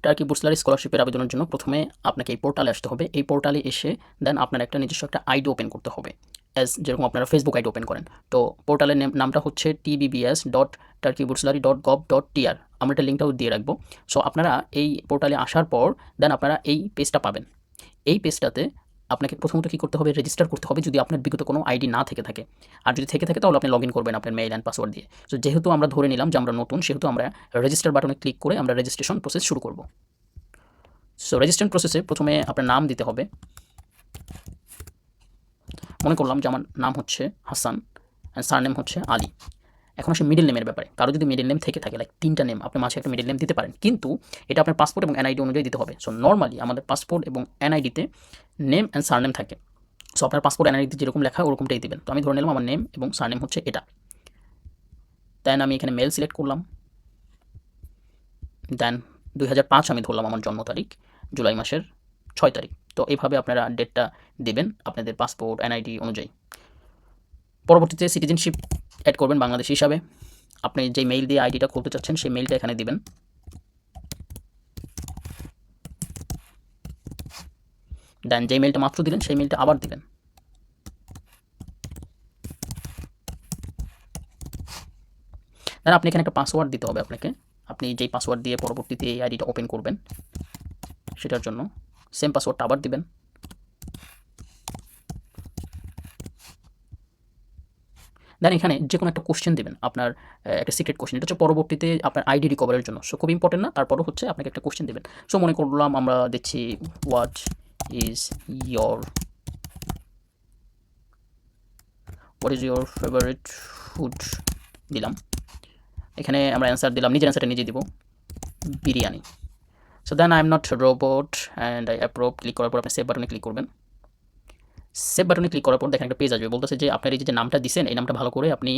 Turkey বুটসলার স্কলারশিপের আবেদনের জন্য প্রথমে আপনাকে এই পোর্টালে আসতে হবে। এই পোর্টালে এসে দেন আপনার একটা নিজস্ব একটা আইডি ওপেন করতে হবে। যেরকম আপনারা ফেসবুক আইডি ওপেন করেন। তো পোর্টালের নামটা হচ্ছে tbbs.turkeybursary.gov.tr। আমরা একটা লিঙ্কটাও দিয়ে রাখবো। সো আপনারা এই পোর্টালে আসার পর দেন আপনারা এই পেজটা পাবেন। এই পেজটাতে আপনাকে প্রথমত কী করতে হবে, রেজিস্টার করতে হবে যদি আপনার বিগত কোনো আইডি না থেকে থাকে। আর যদি থেকে থাকে তাহলে আপনি লগ ইন করবেন আপনার মেইল অ্যান্ড পাসওয়ার্ড দিয়ে। তো যেহেতু আমরা ধরে নিলাম যে আমরা নতুন, সেহেতু আমরা রেজিস্টার বাটনে ক্লিক করে আমরা রেজিস্ট্রেশন প্রসেস শুরু করব। সো রেজিস্ট্রেশন প্রসেসে প্রথমে আপনার নাম দিতে হবে। মনে করলাম যে আমার নাম হচ্ছে হাসান অ্যান্ড সারনেম হচ্ছে আলী। এখন আসে মিডল নেমের ব্যাপারে। কারো যদি মিডল নেম থেকে থাকে, লাইক 3টা নেম, আপনি মাঝে একটা মিডল নেম দিতে পারেন, কিন্তু এটা আপনার পাসপোর্ট এবং এনআইডি অনুযায়ী দিতে হবে। সো নর্মালি আমাদের পাসপোর্ট এবং এনআইডিতে নেম অ্যান্ড সারনেম থাকে। সো আপনার পাসপোর্ট এনআইডিতে যেরকম লেখা ওরকমটাই দিবেন। তো আমি ধরে নিলাম আমার নেম এবং সারনেম হচ্ছে এটা। দেন আমি এখানে মেল সিলেক্ট করলাম। দেন 2005 আমি ধরলাম আমার জন্ম তারিখ, জুলাই মাসের 6 তারিখ। তো এইভাবে আপনারা ডেটটা দেবেন আপনাদের পাসপোর্ট এনআইডি অনুযায়ী। পরবর্তীতে সিটিজেনশিপ অ্যাড করবেন বাংলাদেশি হিসাবে। আপনি যে মেইল দিয়ে আইডিটা খুলতে চাচ্ছেন সেই মেইলটা এখানে দিবেন। দেন যে মেইলটা মাত্র দিলেন সেই মেইলটা আবার দিবেন। দেন আপনি এখানে একটা পাসওয়ার্ড দিতে হবে আপনাকে। আপনি যেই পাসওয়ার্ড দিয়ে পরবর্তীতে এই আইডিটা ওপেন করবেন সেটার জন্য সেম পাসওয়ার্ডটা আবার দিবেন। দেন এখানে যে কোনো একটা কোশ্চেন দেবেন, আপনার একটা সিক্রেট কোশ্চেন। এটা হচ্ছে পরবর্তীতে আপনার আইডি রিকভারের জন্য। সো খুব ইম্পর্টেন্ট না, তারপরও হচ্ছে আপনাকে একটা কোশ্চেন দেবেন। সো মনে করলাম আমরা দিচ্ছি what is your favourite food দিলাম। এখানে আমরা অ্যান্সার দিলাম, নিজের অ্যান্সারটা নিজে দিব, biryani. So then I am not robot and I approve. Click করার পর আপনি সেভ বাটনে ক্লিক করবেন। সেভ বাটনে ক্লিক করার পর দেখেন একটা পেজ আসবে, বলতেছে যে আপনার এই যে নামটা দিচ্ছেন এই নামটা ভালো করে আপনি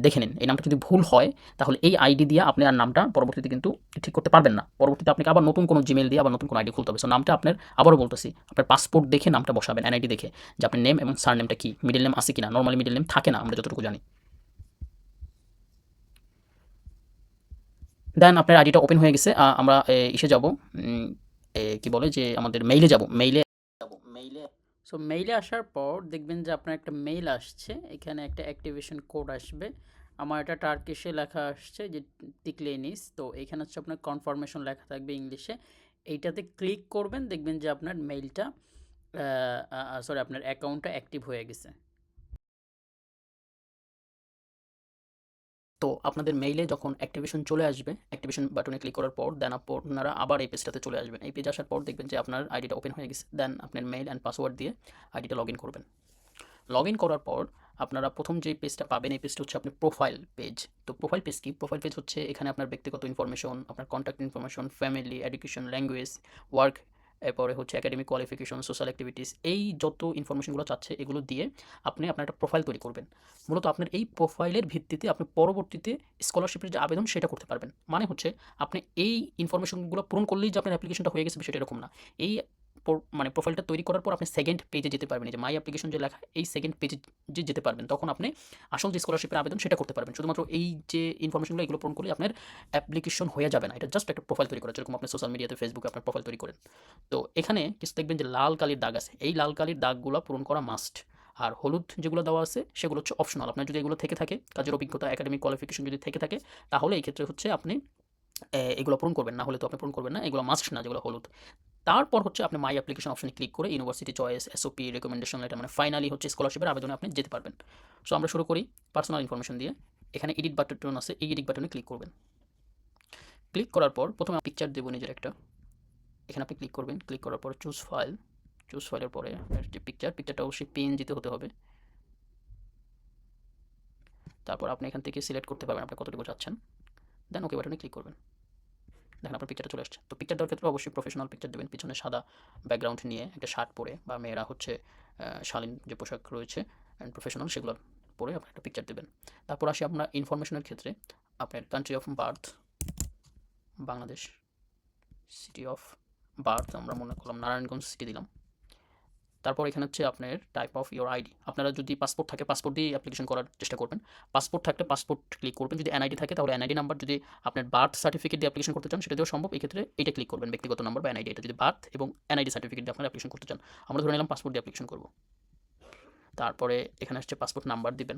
দেখে নিন। এই নামটা যদি ভুল হয় তাহলে এই আইডি দিয়ে আপনি আর নামটা পরবর্তীতে কিন্তু ঠিক করতে পারবেন না। পরবর্তীতে আপনাকে আবার নতুন কোনো জিমেল দিয়ে আবার নতুন কোনো আইডি খুলতে হবে। সো নামটা আপনার, আবারও বলতেছি, আপনার পাসপোর্ট দেখে নামটা বসাবেন, এনআইডি দেখে, যে আপনার নেম এবং সারনেমটা কি, মিডল নেম আছে কিনা। নর্মালি মিডল নেম থাকে না আমরা যতটুকু জানি। দেন আপনার আইডিটা ওপেন হয়ে গেছে। আমরা ইসে যাব, কি বলে যে আমাদের মেইলে যাব। মেইলে সো মেইলে আসার পর দেখবেন যে আপনার একটা মেইল আসছে, এখানে একটা অ্যাক্টিভেশন কোড আসবে। আমার এটা টার্কিশে লেখা আসছে যে টিকলেনিস। তো এখানে হচ্ছে আপনার কনফার্মেশন লেখা থাকবে ইংলিশে। এইটাতে ক্লিক করবেন, দেখবেন যে আপনার মেইলটা সরি আপনার অ্যাকাউন্টটা অ্যাক্টিভ হয়ে গেছে। তো আপনাদের মেইলে যখন অ্যাক্টিভেশন চলে আসবে, অ্যাক্টিভেশন বাটনে ক্লিক করার পর দেন আপনারা আবার এই পেজটাতে চলে আসবেন। এই পেজে আসার পর দেখবেন যে আপনার আইডিটা ওপেন হয়ে গেছে। দেন আপনার মেইল অ্যান্ড পাসওয়ার্ড দিয়ে আইডিটা লগ ইন করবেন। লগ ইন করার পর আপনারা প্রথম যে পেজটা পাবেন এই পেজটা হচ্ছে আপনার প্রোফাইল পেজ। তো প্রোফাইল পেজ কি? প্রোফাইল পেজ হচ্ছে এখানে আপনার ব্যক্তিগত ইনফরমেশন, আপনার contact information, family, education, language, work, এরপরে হচ্ছে একাডেমিক কোয়ালিফিকেশন, সোশ্যাল অ্যাক্টিভিটিস, এই যত ইনফরমেশনগুলো চাচ্ছে এগুলো দিয়ে আপনি আপনার একটা প্রোফাইল তৈরি করবেন। মূলত আপনার এই প্রোফাইলের ভিত্তিতে আপনি পরবর্তীতে স্কলারশিপের যে আবেদন সেটা করতে পারবেন। মানে হচ্ছে আপনি এই ইনফরমেশনগুলো পূরণ করলেই যে আপনার অ্যাপ্লিকেশনটা হয়ে গেছে বিষয়টা এরকম না। এই মানে প্রোফাইলটা তৈরি করার পর আপনি সেকেন্ড পেজে যেতে পারবেন। এই যে মাই অ্যাপ্লিকেশন যে লেখা, এই সেকেন্ড পেজে যে যেতে পারবেন, তখন আপনি আসল যে স্কলারশিপের আবেদন সেটা করতে পারবেন। শুধুমাত্র এই যে ইনফরমেশনগুলো এগুলো পূরণ করলে আপনার অ্যাপ্লিকেশন হয়ে যাবে না। এটা জাস্ট একটা প্রোফাইল তৈরি করা, যেরকম আপনি সোশ্যাল মিডিয়াতে ফেসবুকে আপনার প্রোফাইল তৈরি করেন। তো এখানে কিছু দেখবেন যে লাল কালির দাগ আছে, এই লাল কালির দাগগুলো পূরণ করা মাস্ট। আর হলুদ যেগুলো দেওয়া আছে সেগুলো হচ্ছে অপশনাল। আপনার যদি এগুলো থেকে থাকে, কাজের অভিজ্ঞতা, একাডেমিক কোয়ালিফিকেশন যদি থেকে থাকে, তাহলে এই ক্ষেত্রে হচ্ছে আপনি এগুলো পূরণ করবেন, না হলে তো আপনি পূরণ করবেন না। এগুলো মাস্ট না যেগুলো হলুদ। তারপর হচ্ছে আপনি মাই অ্যাপ্লিকেশন অপশনে ক্লিক করে university choice, SOP, recommendation letter, মানে ফাইনালি হচ্ছে স্কলারশিপের আবেদনে আপনি যেতে পারবেন। সো আমরা শুরু করি পার্সোনাল ইনফরমেশন দিয়ে। এখানে এডিট বাটন আছে, এই এডিট বাটনে ক্লিক করবেন। ক্লিক করার পর প্রথমে পিকচার দেবো নিজের একটা। এখানে আপনি ক্লিক করবেন। ক্লিক করার পর চুজ ফাইল। চুজ ফাইলের পরে আপনার যে পিকচারটা অবশ্যই পিএনজিতে হতে হবে। তারপর আপনি এখান থেকে সিলেক্ট করতে পারবেন আপনি কতটুকু চাচ্ছেন। দেন ওকে বাটনে ক্লিক করবেন। দেখেন আপনার পিকচারটা চলে আসছে। তো পিকচার দেওয়ার ক্ষেত্রে অবশ্যই প্রফেশনাল পিকচার দেবেন, পিছনে সাদা ব্যাকগ্রাউন্ড নিয়ে একটা শার্ট পরে, বা মেয়েরা হচ্ছে শালীন যে পোশাক রয়েছে অ্যান্ড প্রফেশনাল সেগুলো পরে আপনি একটা পিকচার দেবেন। তারপর আসি আপনার ইনফরমেশনের ক্ষেত্রে। আপনার country of birth Bangladesh, city of birth আমরা মনে করলাম নারায়ণগঞ্জ সিটি দিলাম। তারপর এখানে হচ্ছে আপনার টাইপ অফ ইওর আইডি। আপনারা যদি পাসপোর্ট থাকে পাসপোর্ট দিয়ে অ্যাপ্লিকেশন করার চেষ্টা করবেন। পাসপোর্ট থাকলে পাসপোর্ট ক্লিক করবেন। যদি এনআইডি থাকে তাহলে এনআইডি নাম্বার, যদি আপনার বার্থ সার্টিফিকেট দিয়ে অ্যাপ্লিকেশন করতে চান সেটা দিয়েও সম্ভব। এক্ষেত্রে এইটা ক্লিক করবেন, ব্যক্তিগত নাম্বার বা এনআইডি। এটা যদি বার্থ এবং এনআইডি সার্টিফিকেট দিয়ে আপনারা অ্যাপ্লিকেশন করতে চান। আমরা ধরে নিলাম পাসপোর্ট দিয়ে অ্যাপ্লিকেশন করব। তারপরে এখানে হচ্ছে পাসপোর্ট নাম্বার দিবেন,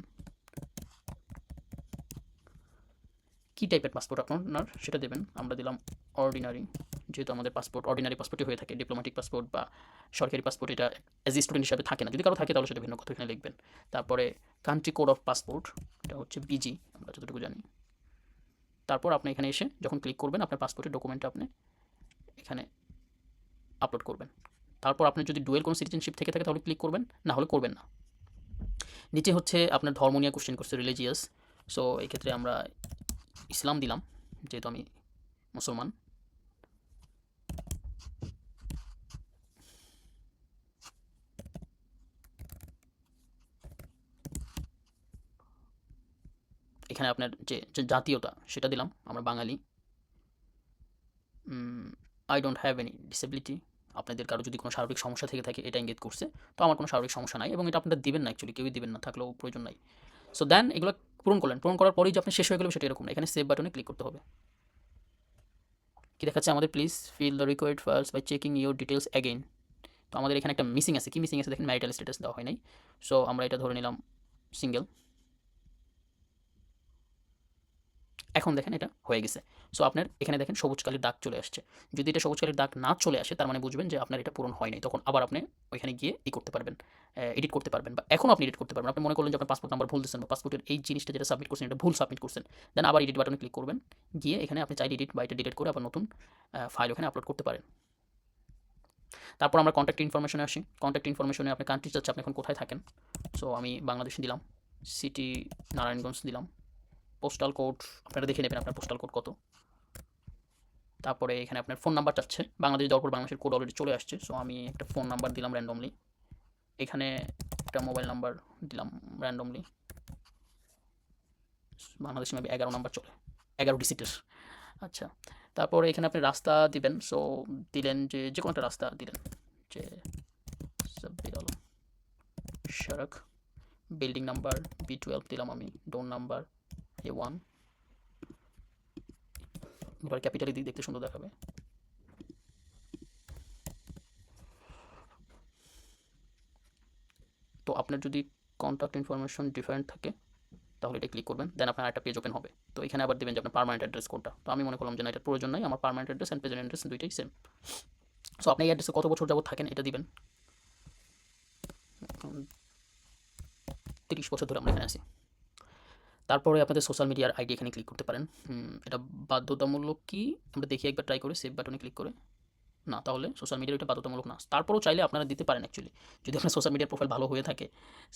কী টাইপের পাসপোর্ট আপনার সেটা দেবেন। আমরা দিলাম অর্ডিনারি, যেহেতু আমাদের পাসপোর্ট অর্ডিনারি পাসপোর্টই হয়ে থাকে। ডিপ্লোম্যাটিক পাসপোর্ট বা সরকারি পাসপোর্ট এটা অ্যাজ স্টুডেন্ট হিসাবে থাকে না, যদি কারো থাকে তাহলে সেটা ভিন্ন কথা এখানে লিখবেন। তারপরে কান্ট্রি কোড অফ পাসপোর্ট, এটা হচ্ছে বিজি আমরা যতটুকু জানি। তারপর আপনি এখানে এসে যখন ক্লিক করবেন আপনার পাসপোর্টের ডকুমেন্টটা আপনি এখানে আপলোড করবেন। তারপর আপনার যদি ডুয়েল কোনো সিটিজেনশিপ থেকে থাকে তাহলে ক্লিক করবেন, না হলে করবেন না। নিচে হচ্ছে আপনার ধর্ম নিয়ে কোশ্চেন করছে, রিলিজিয়াস। সো এই ক্ষেত্রে আমরা ইসলাম দিলাম, যেহেতু আমি মুসলমান। এখানে আপনার যে জাতীয়তা সেটা দিলাম, আমরা Bengali. I don't have any disability, আপনাদের কারো যদি কোনো শারীরিক সমস্যা থেকে থাকে এটা ইঙ্গিত করছে। তো আমার কোনো শারীরিক সমস্যা নাই, এবং এটা আপনারা দিবেন না, অ্যাকচুয়ালি কেউই দিবেন না, থাকলেও প্রয়োজন নাই। সো দেন এগুলো পূরণ করলেন, পূরণ করার পরেই যে আপনি শেষ হয়ে গেল সেটা এরকম না। এখানে সেভ বাটনে ক্লিক করতে হবে। কি দেখাচ্ছে আমাদের, please fill the required files by checking your details again. তো আমাদের এখানে একটা মিসিং আছে। কি মিসিং আছে দেখেন, ম্যারিটাল স্ট্যাটাস দেওয়া হয় নাই। সো আমরা এটা ধরে নিলাম সিঙ্গেল। এখন দেখেন এটা হয়ে গেছে। সো আপনার এখানে দেখেন সবুজ কালির দাগ চলে আসছে। যদি এটা সবুজ কালির দাগ না চলে আসে তার মানে বুঝবেন যে আপনার এটা পূরণ হয় নাই। তখন আবার আপনি ওইখানে গিয়ে করতে পারবেন, এডিট করতে পারবেন, বা এখনও আপনি এডিট করতে পারবেন। আপনি মনে করলেন যে আপনার পাসপোর্ট নাম্বার ভুল দিচ্ছেন বা পাসপোর্টের এই জিনিসটা যেটা সাবমিট করছেন এটা ভুল সাবমিট করছেন, দেন আবার এডিট বাটনে ক্লিক করবেন। গিয়ে এখানে আপনি চাইলে এডিট বা এটা ডিলিট করে আবার নতুন ফাইল ওখানে আপলোড করতে পারেন। তারপর আমরা কন্ট্যাক্ট ইনফরমেশনে আসি। কন্ট্যাক্ট ইনফরমেশনে আপনি কান্ট্রি চাচ্ছে, আপনি এখন কোথায় থাকেন। সো আমি বাংলাদেশে দিলাম, সিটি নারায়ণগঞ্জ দিলাম। পোস্টাল কোড আপনারা দেখে নেবেন আপনার পোস্টাল কোড কত। তারপরে এখানে আপনার ফোন নাম্বার চাচ্ছে, বাংলাদেশ দেওয়ার পর বাংলাদেশের কোড অলরেডি চলে আসছে। সো আমি একটা ফোন নাম্বার দিলাম র্যান্ডমলি, এখানে একটা মোবাইল নাম্বার দিলাম র্যান্ডমলি। বাংলাদেশে মেবি 11 নাম্বার চলে, 11 ডিজিটের। আচ্ছা, তারপরে এখানে আপনি রাস্তা দিবেন। সো দিলেন যে কোনো একটা রাস্তা দিলেন, যে সাব্বির আলম সড়ক। বিল্ডিং নাম্বার B12 দিলাম আমি, ডোর নাম্বার A1। এবার ক্যাপিটালি দিক দেখতে সুন্দর দেখাবে। তো আপনার যদি কন্ট্যাক্ট ইনফরমেশন ডিফারেন্ট থাকে তাহলে এটা ক্লিক করবেন, দেন আপনার একটা পেজ ওপেন হবে। তো এখানে আবার দেবেন যে আপনার পার্মানেন্ট অ্যাড্রেস কোনটা। তো আমি মনে করলাম যে না, এটার প্রয়োজন নাই, আমার permanent address and present address দুইটাই সেম। সো আপনি এই অ্যাড্রেসে কত বছর যাবত থাকেন এটা দিবেন। 30 বছর ধরে আমরা এখানে আছি। তারপরে আপনাদের সোশ্যাল মিডিয়ার আইডি এখানে ক্লিক করতে পারেন। এটা বাধ্যতামূলক কি আমরা দেখি একবার ট্রাই করে, সেভ বাটনে ক্লিক করে। না, তাহলে সোশ্যাল মিডিয়ার এটা বাধ্যতামূলক না। তারপরেও চাইলে আপনারা দিতে পারেন অ্যাকচুয়ালি, যদি আপনার সোশ্যাল মিডিয়ার প্রোফাইল ভালো হয়ে থাকে।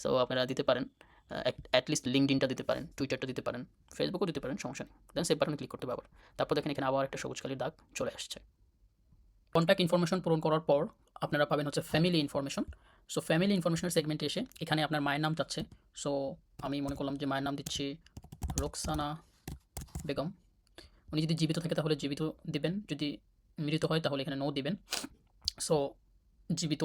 সো আপনারা দিতে পারেন, অ্যাটলিস্ট লিঙ্কডিনটা দিতে পারেন, টুইটারটা দিতে পারেন, ফেসবুকও দিতে পারেন, সমস্যা নেই। দেন সেভ বাটনে ক্লিক করতে হবে আবার। তারপর দেখেন এখানে আবার একটা সবুজ কালির দাগ চলে আসছে। কন্ট্যাক্ট ইনফরমেশন পূরণ করার পর আপনারা পাবেন হচ্ছে ফ্যামিলি ইনফরমেশন। সো ফ্যামিলি ইনফরমেশনের সেগমেন্টে এসে এখানে আপনার মায়ের নাম চাচ্ছে। সো আমি মনে করলাম যে মায়ের নাম দিচ্ছি রোকসানা বেগম। উনি যদি জীবিত থাকে তাহলে জীবিত দিবেন, যদি মৃত হয় তাহলে এখানে নো দিবেন। সো জীবিত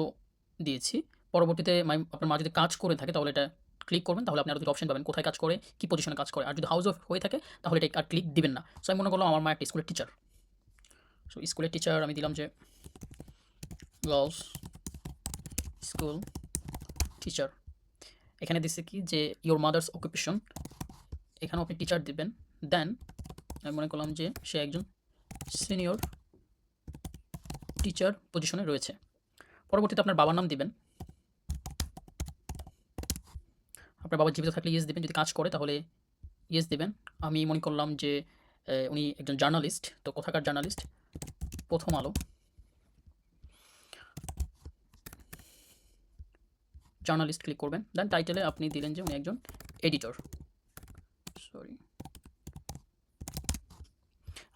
দিয়েছি। পরবর্তীতে আপনার মা যদি কাজ করে থাকে তাহলে এটা ক্লিক করবেন, তাহলে আপনি আরও দুটো অপশন পাবেন, কোথায় কাজ করে, কী পজিশনে কাজ করে। আর যদি হাউস অফ হয়ে থাকে তাহলে এটা আর ক্লিক দিবেন না। সো আমি মনে করলাম আমার মা একটা স্কুলের টিচার। সো স্কুলের টিচার আমি দিলাম যে গার্লস স্কুল টিচার। এখানে দিচ্ছে কি যে ইয়োর মাদার্স অকুপেশন, এখানেও আপনি টিচার দিবেন। দেন আমি মনে করলাম যে সে একজন সিনিয়র টিচার পজিশনে রয়েছে। পরবর্তীতে আপনার বাবার নাম দিবেন। আপনার বাবা জীবিত থাকলে ইয়েস দিবেন, যদি কাজ করে তাহলে ইয়েস দিবেন। আমি মনে করলাম যে উনি একজন জার্নালিস্ট। তো কোথাকার জার্নালিস্ট, প্রথম আলো জার্নালিস্ট ক্লিক করবেন। দেন টাইটেলে আপনি দিলেন যে উনি একজন এডিটর। সরি,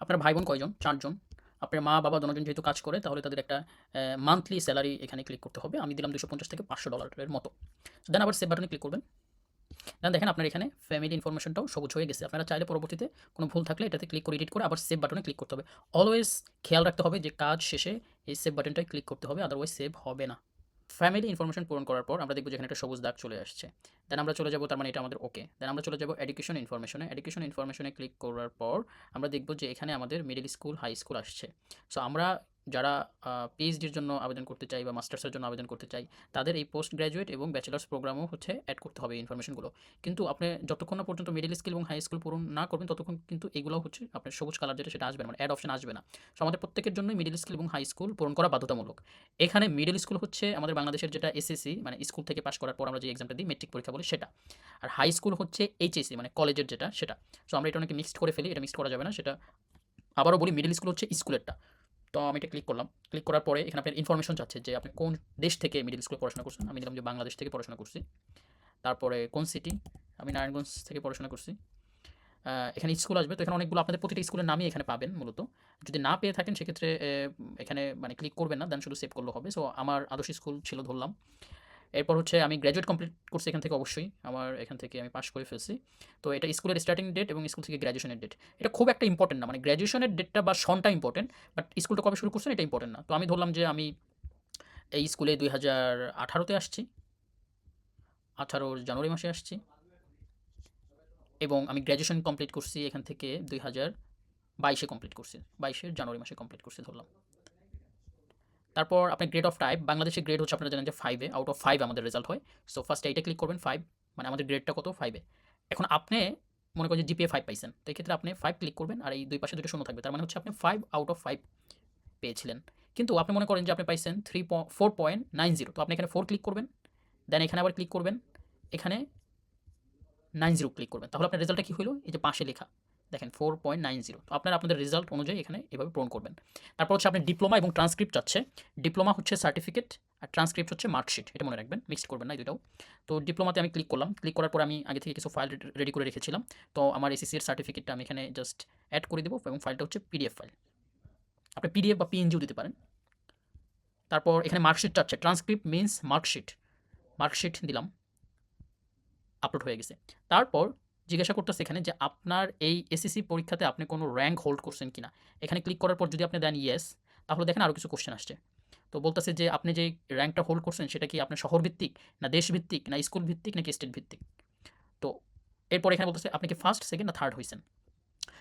আপনার ভাই বোন কয়জন? 4 জন। আপনার মা বাবা দুজন যেহেতু কাজ করে তাহলে তাদের একটা মান্থলি স্যালারি এখানে ক্লিক করতে হবে। আমি দিলাম $250 থেকে $500 মতো। দেন আবার সেভ বাটনে ক্লিক করবেন। দেন দেখেন আপনার এখানে ফ্যামিলি ইনফরমেশনটাও সবুজ হয়ে গেছে। আপনারা চাইলে পরবর্তীতে কোনো ভুল থাকলে এটাতে ক্লিক করে এডিট করে আবার সেভ বাটনে ক্লিক করতে হবে। অলওয়েজ খেয়াল রাখতে হবে যে কাজ শেষে এই সেভ বাটনটায় ক্লিক করতে হবে, আদারওয়াইজ সেভ হবে না। ফ্যামিলি ইনফরমেশন পূরণ করার পর আমরা দেখব যে এখানে একটা সবুজ দাগ চলে আসছে। দেন আমরা চলে যাব, তার মানে এটা আমাদের ওকে। দেন আমরা চলে যাব এডুকেশন ইনফরমেশনে। এডুকেশন ইনফরমেশনে ক্লিক করার পর আমরা দেখব যে এখানে আমাদের মিডল স্কুল, হাই স্কুল আসছে। সো আমরা যারা পিএইচডির জন্য আবেদন করতে চাই বা মাস্টার্সের জন্য আবেদন করতে চাই, তাদের এই পোস্ট গ্র্যাজুয়েট এবং ব্যাচেলার্স প্রোগ্রামও হচ্ছে অ্যাড করতে হবে এই ইনফরমেশনগুলো। কিন্তু আপনি যতক্ষণ না পর্যন্ত মিডল স্কুল এবং হাই স্কুল পূরণ না করবেন, ততক্ষণ কিন্তু এগুলো হচ্ছে আপনার সবুজ কালার যেটা, সেটা আসবে না, মানে অ্যাড অপশন আসবে না। সো আমাদের প্রত্যেকের জন্যই মিডল স্কুল এবং হাই স্কুল পূরণ করা বাধ্যতামূলক। এখানে মিডল স্কুল হচ্ছে আমাদের বাংলাদেশের যেটা এসএসসি, মানে স্কুল থেকে পাস করার পর আমরা যে এক্সামটা দিই, মেট্রিক পরীক্ষা বলে, সেটা। আর হাই স্কুল হচ্ছে এইচএসসি, মানে কলেজের যেটা, সেটা। সো আমরা এটা অনেকে মিক্সড করে ফেলি, এটা মিক্সড করা যাবে না। সেটা আবারও বলি, মিডল স্কুল হচ্ছে স্কুলেরটা। তো আমি এটা ক্লিক করলাম। ক্লিক করার পরে এখানে আপনার ইনফরমেশন চাচ্ছে যে আপনি কোন দেশ থেকে মিডল স্কুলে পড়াশোনা করছেন। আমি দিলাম যে বাংলাদেশ থেকে পড়াশোনা করছি। তারপরে কোন সিটি, আমি নারায়ণগঞ্জ থেকে পড়াশোনা করছি। এখানে স্কুল আসবে, তো এখানে অনেকগুলো আপনাদের প্রতিটা স্কুলের নামই এখানে পাবেন মূলত। যদি না পেয়ে থাকেন সেক্ষেত্রে এখানে মানে ক্লিক করবেন না, দেন শুধু সেভ করলে হবে। সো আমার আদর্শ স্কুল ছিল ধরলাম। এরপর হচ্ছে আমি গ্র্যাজুয়েট কমপ্লিট করছি এখান থেকে, অবশ্যই আমার এখান থেকে আমি পাস করে ফেলছি। তো এটা স্কুলের স্টার্টিং ডেট এবং স্কুল থেকে গ্র্যাজুয়েশনের ডেট, এটা খুব একটা ইম্পর্টেন্ট না, মানে গ্র্যাজুয়েশনের ডেটটা বা সনটা ইম্পর্টেন্ট, বাট স্কুলটা কবে শুরু করছেন এটা ইম্পর্টেন্ট না। তো আমি ধরলাম যে আমি এই স্কুলে 2018-তে আসছি, 18 জানুয়ারি মাসে আসছি, এবং আমি গ্র্যাজুয়েশন কমপ্লিট করছি এখান থেকে 2022-এ কমপ্লিট করছি, 22 জানুয়ারি মাসে কমপ্লিট করছি ধরলাম। তারপর আপনার গ্রেড অফ টাইপ, বাংলাদেশের গ্রেড হচ্ছে আপনারা জানেন যে 5-এ, আউট অফ 5 আমাদের রেজাল্ট হয়। সো ফার্স্ট এইটা ক্লিক করবেন, 5, মানে আমাদের গ্রেডটা কত, 5-এ। এখন আপনি মনে করেন যে জিপিএ 5 পাইছেন, তো এক্ষেত্রে আপনি 5 ক্লিক করবেন, আর এই দুই পাশে দুটো শূন্য থাকবে, তার মানে হচ্ছে আপনি 5 আউট অফ 5 পেয়েছিলেন। কিন্তু আপনি মনে করেন যে আপনি পাইছেন 4.90, তো আপনি এখানে 4 ক্লিক করবেন, দেন এখানে আবার ক্লিক করবেন, এখানে 90 ক্লিক করবেন, তাহলে আপনার রেজাল্টটা কী হলো, এই যে পাশে লেখা দেখেন 4.90। তো আপনারা আপনাদের রেজাল্ট অনুযায়ী এখানে এভাবে পূরণ করবেন। তারপর হচ্ছে আপনি ডিপ্লোমা এবং ট্রান্সক্রিপ্ট চাচ্ছে। ডিপ্লোমা হচ্ছে সার্টিফিকেট, আর ট্রান্সক্রিপ্ট হচ্ছে মার্কশিট, এটা মনে রাখবেন, মিক্সড করবেন না এই দুটাও। তো ডিপ্লোমাতে আমি ক্লিক করলাম। ক্লিক করার পর আমি আগে থেকে কিছু ফাইল রেডি করে রেখেছিলাম। তো আমার এসএসসি এর সার্টিফিকেটটা আমি এখানে জাস্ট অ্যাড করে দেবো, এবং ফাইলটা হচ্ছে পিডিএফ ফাইল, আপনি পিডিএফ বা পিএনজিও দিতে পারেন। তারপর এখানে মার্কশিট চাচ্ছে, ট্রান্সক্রিপ্ট মিনস মার্কশিট, মার্কশিট দিলাম, আপলোড হয়ে গেছে। তারপর জিজ্ঞাসা করতেছে এখানে যে আপনার এই এসএসসি পরীক্ষাতে আপনি কোনো র্যাঙ্ক হোল্ড করছেন কিনা। এখানে ক্লিক করার পর যদি আপনি দেন ইয়েস, তাহলে দেখেন আরও কিছু কোশ্চেন আসছে। তো বলতেছে যে আপনি যে র্যাঙ্কটা হোল্ড করছেন সেটা কি আপনার শহর ভিত্তিক, না দেশ ভিত্তিক, না স্কুল ভিত্তিক, নাকি স্টেট ভিত্তিক। তো এরপর এখানে বলতেছে আপনি কি ফার্স্ট, সেকেন্ড, না থার্ড হয়েছেন।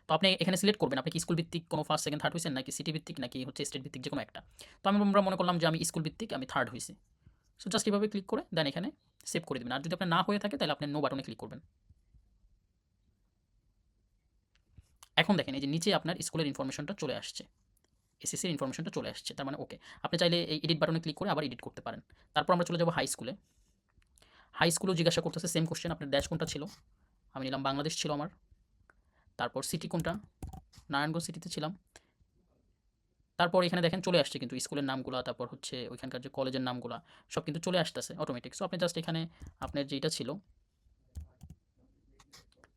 তো আপনি এখানে সিলেক্ট করবেন আপনি কি স্কুল ভিত্তিক কোনো ফার্স্ট, সেকেন্ড, থার্ড হয়েছেন, নাকি সিটি ভিত্তিক, নাকি হচ্ছে স্টেট ভিত্তিক, যে কোনো একটা। তো আমরা মনে করলাম যে আমি স্কুল ভিত্তিক, আমি থার্ড হয়েছি। সো জাস্ট এভাবে ক্লিক করে দেন এখানে সেভ করে দেবেন। আর যদি আপনার না হয়ে থাকে তাহলে আপনি নো বাটনে ক্লিক করবেন। এখন দেখেন এই যে নিচে আপনার স্কুলের ইনফরমেশনটা চলে আসছে, এসএসসির ইনফরমেশনটা চলে আসছে, তার মানে ওকে। আপনি চাইলে এই এডিট বাটনে ক্লিক করে আবার এডিট করতে পারেন। তারপর আমরা চলে যাব হাই স্কুলে। হাই স্কুলেও জিজ্ঞাসা করতেছে সেম কোশ্চেন, আপনার দেশ কোনটা ছিল। আমি নিলাম বাংলাদেশ ছিল আমার। তারপর সিটি কোনটা, নারায়ণগঞ্জ সিটিতে ছিলাম। তারপর এখানে দেখেন চলে আসছে কিন্তু স্কুলের নামগুলো, তারপর হচ্ছে ওইখানকার যে কলেজের নামগুলো সব কিন্তু চলে আসতেছে অটোমেটিক। সো আপনি জাস্ট এখানে আপনার যেটা ছিল,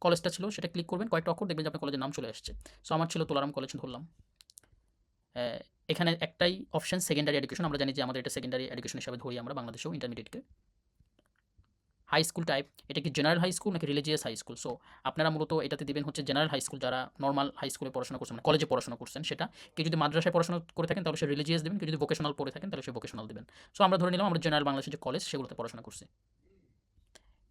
কলেজটা ছিল, সেটা ক্লিক করবেন, কয়েকটা অক্ষর দেখবেন যে আপনার কলেজের নাম চলে আসছে। সো আমার ছিল তোলারাম কলেজ ধরলাম। এখানে একটাই অপশন সেকেন্ডারি এডুকেশন, আমরা জানি যে আমাদের এটা সেকেন্ডারি এডুকেশন হিসাবে ধরি আমরা বাংলাদেশেও ইন্টারমিডিয়েটকে। হাই স্কুল টাইপ, এটা কি জেনারেল হাই স্কুল নাকি রিলিজিয়াস হাই স্কুল। সো আপনারা মূলত এটাতে দিবেন হচ্ছে জেনারেল হাই স্কুল, যারা নর্মাল হাই স্কুলে পড়াশোনা করছেন, মানে কলেজে পড়াশোনা করছেন সেটা। কেউ যদি মাদ্রাসায় পড়াশোনা করে থাকেন তাহলে সে রিলিজিয়াস দেবেন, কেউ যদি ভোকেশনাল পড়ে থাকেন তাহলে সে ভোকেশনাল দেবেন। সো আমরা ধরে নিলাম আমরা জেনারেল বাংলাদেশের যে কলেজ সেগুলোতে পড়াশোনা করছি।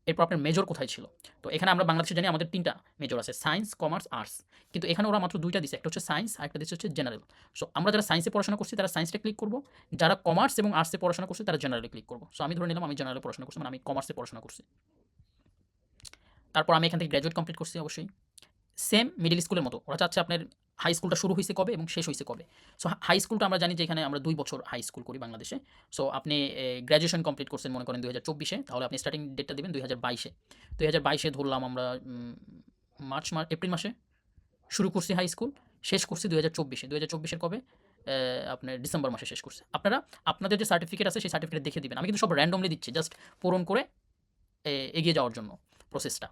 এরপর আপনার মেজর কোথায় ছিল। তো এখানে আমরা বাংলাদেশে জানি আমাদের 3টা মেজর আছে, সায়েন্স, কমার্স, আর্টস। কিন্তু এখানে ওরা মাত্র 2টা দিছে, একটা হচ্ছে সায়েন্স আর একটা দিচ্ছে হচ্ছে জেনারেল। সো আমরা যারা সায়েন্সে পড়াশোনা করছি তারা সায়েন্সটা ক্লিক করব, যারা কমার্স এবং আর্টসে পড়াশোনা করছে তারা জেনারেলে ক্লিক করব। সো আমি ধরে নিলাম আমি জেনারেলে পড়াশোনা করছি, মানে আমি কমার্সে পড়াশোনা করছি। তারপর আমি এখান থেকে গ্র্যাজুয়েট কমপ্লিট করছি অবশ্যই। সেম মিডল স্কুলের মতো ওরা চাচ্ছে আপনার হাই স্কুলটা শুরু হয়েছে কবে এবং শেষ হয়েছে কবে। সো হাই স্কুলটা আমরা জানি যে এখানে আমরা 2 বছর হাই স্কুল করি বাংলাদেশে। সো আপনি গ্র্যাজুয়েশন কমপ্লিট করছেন মনে করেন 2024-এ, তাহলে আপনি স্টার্টিং ডেটটা দেবেন 2022-এ। 2022-এ ধরলাম আমরা এপ্রিল মাসে শুরু করছি হাই স্কুল, শেষ করছি 2024-এ। 2024-এর কবে, আপনার ডিসেম্বর মাসে শেষ করছে। আপনারা আপনাদের যে সার্টিফিকেট আছে সেই সার্টিফিকেট দেখে দিবেন। আমি কিন্তু সব র্যান্ডমলি দিচ্ছি জাস্ট পূরণ করে এগিয়ে যাওয়ার জন্য প্রসেসটা।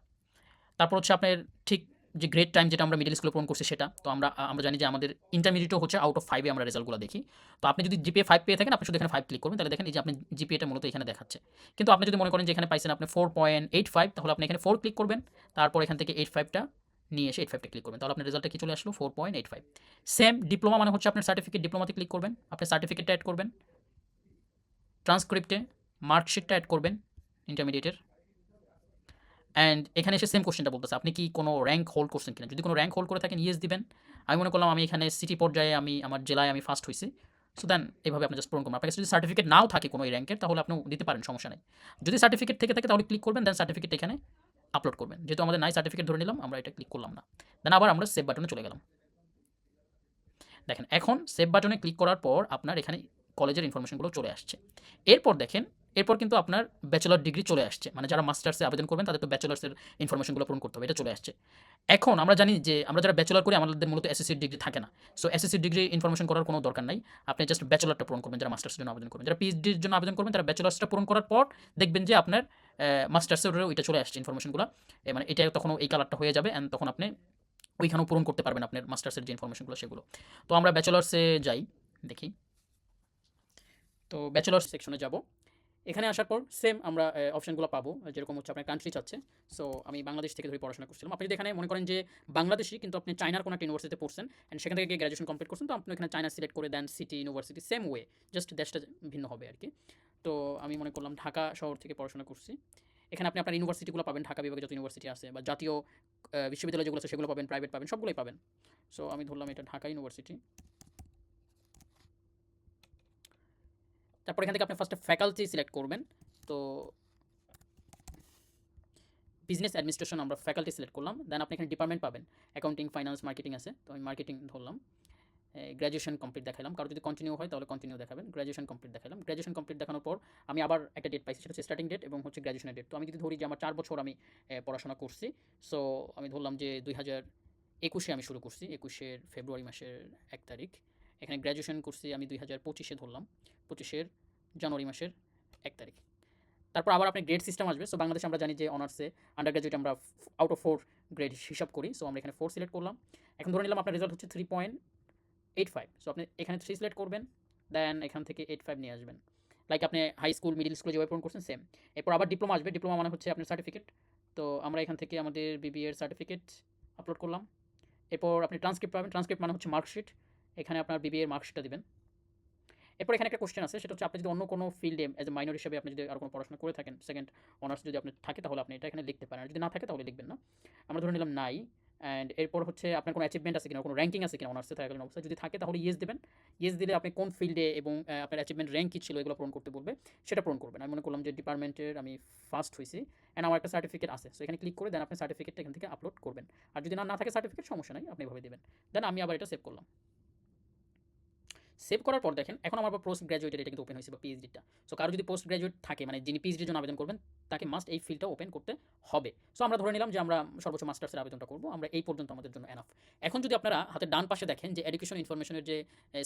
তারপর হচ্ছে আপনার ঠিক যে গ্রেড টাইম যেটা আমরা মিডল স্কুলে পূরণ করছি সেটা। তো আমরা জানি যে আমাদের ইন্টারমিডিয়েটও হচ্ছে আউট অফ 5-এ আমরা রেজাল্টগুলো দেখি। তো আপনি যদি জিপিএ 5 পেয়ে থাকেন আপনি শুধু এখানে 5 ক্লিক করবেন, তাহলে দেখেন এই যে আপনি জিপিএটা মূলত এখানে দেখাচ্ছে। কিন্তু আপনি যদি মনে করেন যে এখানে পাইছেন আপনি 4.85, তাহলে আপনি এখানে 4 ক্লিক করবেন, তারপর এখান থেকে 85টা নিয়ে এসে 85টা ক্লিক করবেন, তাহলে আপনার রেজাল্টটা কি চলে আসলো 4.85। সেম ডিপ্লোমা মানে হচ্ছে আপনার সার্টিফিকেট, ডিপ্লোমাতে ক্লিক করবেন, আপনার সার্টিফিকেটটা অ্যাড করবেন। ট্রান্সক্রিপ্টে মার্কশিটটা অ্যাড করবেন ইন্টারমিডিয়েটের। অ্যান্ড এখানে এসে সেম কোশ্চেনটা বলতেছে আপনি কি কোনো র্যাঙ্ক হোল্ড করছেন কিনা। যদি কোনো র্যাঙ্ক হোল্ড করে থাকেন ইয়েস দিবেন। আমি মনে করলাম আমি এখানে সিটি পর্যায়ে আমি আমার জেলায় আমি ফার্স্ট হয়েছি। সো দেন এইভাবে আপনি জাস্ট পূরণ করবেন। আপনার কাছে যদি সার্টিফিকেট নাও থাকে কোনো এই র্যাঙ্কের তাহলে আপনি দিতে পারেন, সমস্যা নেই। যদি সার্টিফিকেট থেকে থাকে তাহলে ক্লিক করবেন, দেন সার্টিফিকেট এখানে আপলোড করবেন। যেহেতু আমাদের নাই সার্টিফিকেট ধরে নিলাম, আমরা এটা ক্লিক করলাম না। দেন আবার আমরা সেভ বাটনে চলে গেলাম। দেখেন এখন সেভ বাটনে ক্লিক করার পর আপনার এখানে কলেজের ইনফরমেশনগুলো চলে আসছে। এরপর দেখেন, এরপর কিন্তু আপনার ব্যাচেলর ডিগ্রি চলে আসছে, মানে যারা মাস্টার্সে আবেদন করবেন তাদের তো ব্যাচেলার্সের ইনফরমেশনগুলো পূরণ করতে হবে, এটা চলে আসছে। এখন আমরা জানি যে আমরা যারা ব্যাচেলর করি আমাদের মূলত এসএসসির ডিগ্রি থাকে না। সো এসএসসির ডিগ্রি ইনফরমেশন করার কোনো দরকার নাই। আপনি জাস্ট ব্যাচেলরটা পূরণ করবেন যারা মাস্টার্সের জন্য আবেদন করবেন। যারা পিএইচডির জন্য আবেদন করবেন তারা ব্যাচেলার্সটা পূরণ করার পর দেখবেন যে আপনার মাস্টার্সেরও এটা চলে আসছে ইনফরমেশনগুলো। মানে এটা তখন এই কালারটা হয়ে যাবে, অ্যান্ড তখন আপনি ওইখানেও পূরণ করতে পারবেন আপনার মাস্টার্সের যে ইনফরমেশনগুলো সেগুলো। তো আমরা ব্যাচেলার্সে যাই, দেখি। তো ব্যাচেলার্স সেকশনে যাব। এখানে আসার পর সেম আমরা অপশনগুলো পাবো, যেরকম হচ্ছে আপনার কান্ট্রি চাচ্ছে। সো আমি বাংলাদেশ থেকে ধরে পড়াশোনা করছিলাম। আপনি যদি এখানে মনে করেন যে বাংলাদেশি কিন্তু আপনি চায়নার কোনো একটা ইউনিভার্সিটিতে পড়ছেন অ্যান্ড সেখান থেকে গ্র্যাজুয়েশন কমপ্লিট করছেন, তো আপনি এখানে চায়না সিলেক্ট করে দেন, city university same way, just দেশটা ভিন্ন হবে আর কি। তো আমি মনে করলাম ঢাকা শহর থেকে পড়াশোনা করছি। এখানে আপনি আপনার ইউনিভার্সিটিগুলো পাবেন, ঢাকা বিভাগে যত ইউনিভার্সিটি আছে বা জাতীয় বিশ্ববিদ্যালয় যেগুলো আছে সেগুলো পাবেন, প্রাইভেট পাবেন, সবগুলোই পাবেন। সো আমি ধরলাম এটা ঢাকা ইউনিভার্সিটি। তারপর এখান থেকে আপনি ফার্স্টে ফ্যাকাল্টি সিলেক্ট করবেন। তো বিজনেস অ্যাডমিনিস্ট্রেশন আমরা ফ্যাকাল্টি সিলেক্ট করলাম। দেন আপনি এখানে ডিপার্টমেন্ট পাবেন, অ্যাকাউন্টিং, ফাইন্যান্স, মার্কেটিং আছে। তো আমি মার্কেটিং ধরলাম। গ্র্যাজুয়েশন কমপ্লিট দেখালাম, কারো যদি কন্টিনিউ হয় তাহলে কন্টিনিউ দেখাবেন। গ্র্যাজুয়েশন কমপ্লিট দেখালাম। গ্র্যাজুয়েশন কমপ্লিট দেখানোর পর আমি আবার একটা ডেট পাইছি, সেটা হচ্ছে স্টার্টিং ডেট এবং হচ্ছে গ্র্যাজুয়েশনের ডেট। তো আমি যদি ধরি যে আমার 4 বছর আমি পড়াশোনা করছি। সো আমি ধরলাম যে 2021-এ আমি শুরু করছি, 21-এর ফেব্রুয়ারি মাসের 1 তারিখ। এখানে গ্র্যাজুয়েশন করছি আমি 2025-এ ধরলাম, 25-এর জানুয়ারি মাসের 1 তারিখ। তারপর আবার আপনার গ্রেড সিস্টেম আসবে। সো বাংলাদেশে আমরা জানি যে অনার্সে আন্ডার গ্র্যাজুয়েট আমরা আউট অফ 4 গ্রেড হিসাব করি। সো আমরা এখানে 4 সিলেক্ট করলাম। এখন ধরে নিলাম আপনার রেজাল্ট হচ্ছে 3.85। সো আপনি এখানে 3 সিলেক্ট করবেন, দেন এখান থেকে 85 নিয়ে আসবেন। লাইক আপনি হাই স্কুল, মিডল স্কুলে যেভাবে পূরণ করছেন সেম। এরপর আবার ডিপ্লোমা আসবে। ডিপ্লোমা মানে হচ্ছে আপনার সার্টিফিকেট। তো আমরা এখান থেকে আমাদের বিবিএ এর সার্টিফিকেট আপলোড করলাম। এরপর আপনি ট্রান্সক্রিপ্ট পাবেন। ট্রান্সক্রিপ্ট মানে হচ্ছে মার্কশিট। এখানে আপনার বিবিএ এর মার্কশিটটা দিবেন। এরপর এখানে একটা কোশ্চেন আছে, সেটা হচ্ছে আপনি যদি অন্য কোনো ফিল্ডে অ্যাজ এ মাইনর হিসেবে আপনি যদি আর কোনো পড়াশোনা করে থাকেন, সেকেন্ড অনার্স যদি আপনার থাকে তাহলে আপনি এটা এখানে লিখতে পারেন, আর যদি না থাকে তাহলে লিখবেন না। আমরা ধরে নিলাম নাই। অ্যান্ড এরপর হচ্ছে আপনার কোনো অ্যাচিভমেন্ট আছে কিনা, কোনো র্যাঙ্কিং আছে কিনা অনার্সে থাকাকালীন অবস্থায়, যদি থাকে তাহলে ইয়েস দেবেন। ইয়েস দিলে আপনি কোন ফিল্ডে এবং আপনার অ্যাচিভমেন্ট র্যাঙ্ক কী ছিল এগুলো পূরণ করতে বলবে, সেটা পূরণ করবেন। আমি মনে করলাম যে ডিপার্টমেন্টের আমি ফার্স্ট হয়েছি অ্যান্ড আমার একটা সার্টিফিকেট আছে। সো এখানে ক্লিক করে দেন আপনি সার্টিফিকেটটা এখান থেকে আপলোড করবেন। আর যদি না থাকে সার্টিফিকেট, সমস্যা নাই, আপনি এভাবে দেবেন। দেন আমি আবার এটা সেভ করলাম। সেভ করার পর দেখেন এখন আমার পোস্ট গ্র্যাজুয়েটের এটা কিন্তু ওপেন হয়েছে বা পিএইচডিটা। সো কারো যদি পোস্ট গ্র্যাজুয়েট থাকে, মানে যিনি পিএইচডির জন্য আবেদন করবেন, তাকে মাস্ট এই ফিল্ডটা ওপেন করতে হবে। সো আমরা ধরে নিলাম যে আমরা সর্বোচ্চ মাস্টার্সের আবেদনটা করবো, আমরা এই পর্যন্ত আমাদের জন্য এনাফ। এখন যদি আপনারা হাতের ডান পাশে দেখেন যে এডুকেশন ইনফরমেশনের যে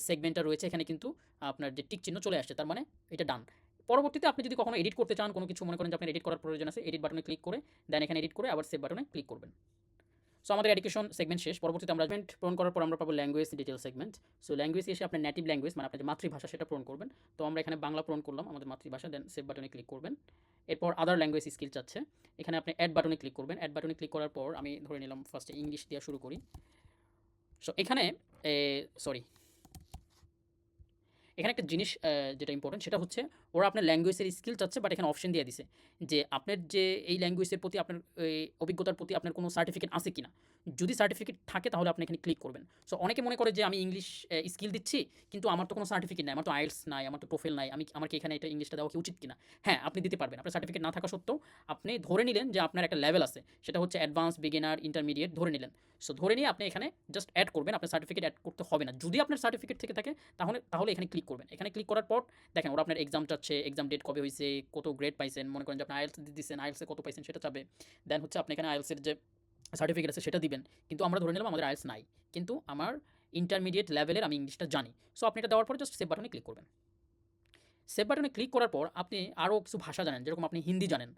সেগমেন্টটা রয়েছে, এখানে কিন্তু আপনার যে টিক চিহ্ন চলে আসছে, তার মানে এটা ডান। পরবর্তীতে আপনি যদি কখনো এডিট করতে চান, কোনো কিছু মনে করেন যে আপনার এডিট করার প্রয়োজন আছে, এডিট বাটনে ক্লিক করে দেন এখানে এডিট করে আবার সেভ বাটনে ক্লিক করবেন। সো আমাদের এডুকেশন সেগমেন্ট শেষ। পরবর্তীতে আমরা সেগমেন্ট পূরণ করার পর আমরা পাবো language detail segment. So language এসে আপনার নেটিভ ল্যাঙ্গুয়েজ মানে আপনার যে মাতৃভাষা সেটা পূরণ করবেন। তো আমরা এখানে বাংলা পূরণ করলাম, আমাদের মাতৃভাষা। দেন সেভ বাটনে ক্লিক করবেন। এরপর আদার ল্যাঙ্গুয়েজ স্কিল চাচ্ছে, এখানে আপনি অ্যাড বাটনে ক্লিক করবেন। অ্যাড বাটনে ক্লিক করার পর আমি ধরে নিলাম ফার্স্টে ইংলিশ দিয়ে শুরু করি। সো এখানে সরি, এখানে একটা জিনিস যেটা ইম্পর্টেন্ট সেটা হচ্ছে ওরা আপনার ল্যাঙ্গুয়েজের স্কিল চাচ্ছে, বাট এখানে অপশন দিয়ে দিছে যে আপনার যে এই ল্যাঙ্গুয়েজের প্রতি আপনার অভিজ্ঞতার প্রতি আপনার কোনো সার্টিফিকেট আছে কিনা। যদি সার্টিফিকেট থাকে তাহলে আপনি এখানে ক্লিক করবেন। সো অনেকে মনে করে যে আমি ইংলিশ স্কিল দিচ্ছি কিন্তু আমার তো কোনো সার্টিফিকেট নাই, আমার তো আইএলস নাই, আমার তো টোফেল নাই, আমার কি এখানে এটা ইংলিশটা দেওয়া কি উচিত কিনা। হ্যাঁ, আপনি দিতে পারবেন। আপনার সার্টিফিকেট না থাকা সত্ত্বেও আপনি ধরে নিলেন যে আপনার একটা লেভেল আছে, সেটা হচ্ছে অ্যাডভান্স, বিগিনার, ইন্টারমিডিয়েট ধরে নিলেন। সো ধরে নিয়ে আপনি এখানে জাস্ট অ্যাড করবেন, আপনার সার্টিফিকেট অ্যাড করতে হবে না। যদি আপনার সার্টিফিকেট থেকে থাকে তাহলে এখানে ক্লিক করবেন। এখানে ক্লিক করার পর দেখেন ওরা আপনার এক্সাম চাচ্ছে, এক্সাম ডেট কবে হয়েছে, কত গ্রেড পাইছেন, মনে করেন যে আপনি আইএলস দিচ্ছেন, আইএলসে কত পাইছেন সেটা চাবে। দেন হচ্ছে আপনি এখানে আইএলসের যে সার্টিফিকেট আছে সেটা দিবেন। কিন্তু আমরা ধরে নিলাম আমাদের আইএলস নাই, কিন্তু আমার ইন্টারমিডিয়েট লেভেলের আমি ইংলিশটা জানি। সো আপনি এটা দেওয়ার পরে জাস্ট সেভ বাটনে ক্লিক করবেন। সেভ বাটনে ক্লিক করার পর আপনি আরও কিছু ভাষা জানেন, যেরকম আপনি হিন্দি জানেন,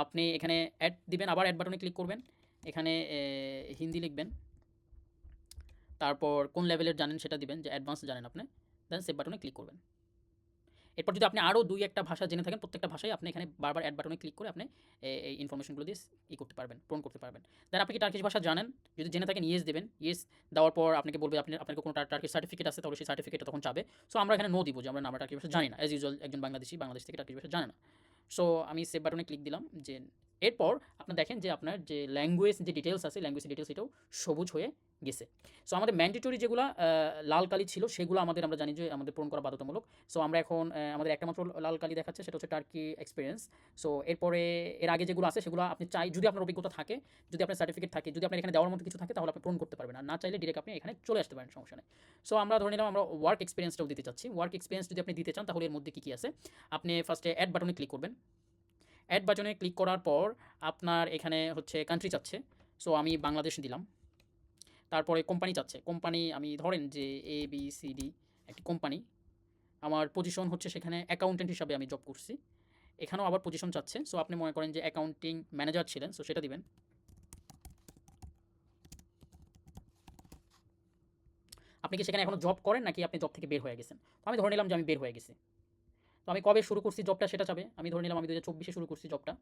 আপনি এখানে অ্যাড দিবেন, আবার অ্যাড বাটনে ক্লিক করবেন। এখানে হিন্দি লিখবেন, তারপর কোন লেভেলের জানেন সেটা দিবেন, যে অ্যাডভান্স জানেন আপনি। দেন সেভ বাটনে ক্লিক করবেন। এরপর যদি আপনি আরও 2-1টা ভাষা জেনে থাকেন, প্রত্যেকটা ভাষায় আপনি এখানে বারবার অ্যাড বাটনে ক্লিক করে আপনি এই ইনফরমেশনগুলো দিয়ে করতে পারবেন, পূরণ করতে পারবেন। দেন আপনি কি টার্কিশ ভাষা জানেন? যদি জেনে থাকেন ইয়েস দেবেন। ইয়েস দেওয়ার পর আপনাকে বলবে আপনাকে কোনো টার্কিশ সার্টিফিকেট আছে, তাহলে সেই সার্টিফিকেটটা তখন চাবে। সো আমরা এখানে নো দিব যে আমরা টার্কিশ ভাষা জানি না। অ্যাজ ইউজুয়াল একজন বাংলাদেশ থেকে টার্কিশ ভাষা জানে না। সো আমি সেভ বাটনে ক্লিক দিলাম। যে এরপর আপনার দেখেন যে আপনার যে ল্যাঙ্গুয়েজ যে ডিটেলস আছে, ল্যাঙ্গুয়েজ ডিটেলস এটাও সবুজ হয়ে গেছে। সো আমাদের ম্যান্ডেটরি যেগুলা লাল কালি ছিল সেগুলো আমরা জানি যে আমাদের পূরণ করা বাধ্যতামূলক। সো আমরা এখন আমাদের একটা মাত্র লাল কালি দেখাচ্ছে, সেটা হচ্ছে টার্কি এক্সপেরিয়েন্স। সো এরপরে এর আগে যেগুলো আছে সেগুলো আপনি যদি আপনার অভিজ্ঞতা থাকে, যদি আপনার সার্টিফিকেট থাকে, যদি আপনার এখানে দেওয়ার মতো কিছু থাকে, তাহলে আপনি পূরণ করতে পারবেন। আর না চাইলে ডিরেক্ট আপনি এখানে চলে আসতে পারেন, সমস্যা নেই। সো আমরা ধরে নিলাম আমরা ওয়ার্ক এক্সপিরিয়েন্সটাও দিতে চাচ্ছি। ওয়ার্ক এক্সপিরিয়েন্স যদি আপনি দিতে চান তাহলে এর মধ্যে কী কী আছে, আপনি ফার্স্টে অ্যাড বাটনে ক্লিক করবেন। অ্যাড বাটনে ক্লিক করার পর আপনার এখানে হচ্ছে কান্ট্রি চাচ্ছে। সো আমি বাংলাদেশ দিলাম। তারপরে কোম্পানি চাচ্ছে। কোম্পানি আমি ধরেন যে ABCD একটি কোম্পানি। আমার পজিশন হচ্ছে সেখানে অ্যাকাউন্টেন্ট হিসাবে আমি জব করছি। এখানেও আবার পজিশন চাচ্ছে। সো আপনি মনে করেন যে অ্যাকাউন্টিং ম্যানেজার ছিলেন, সো সেটা দিবেন। আপনি কি সেখানে এখনও জব করেন নাকি আপনি জব থেকে বের হয়ে গেছেন? তো আমি ধরে নিলাম যে আমি বের হয়ে গেছি। তো আমি কবে শুরু করছি জবটা সেটা চাবে। আমি ধরে নিলাম আমি 2024 শুরু করছি জবটা,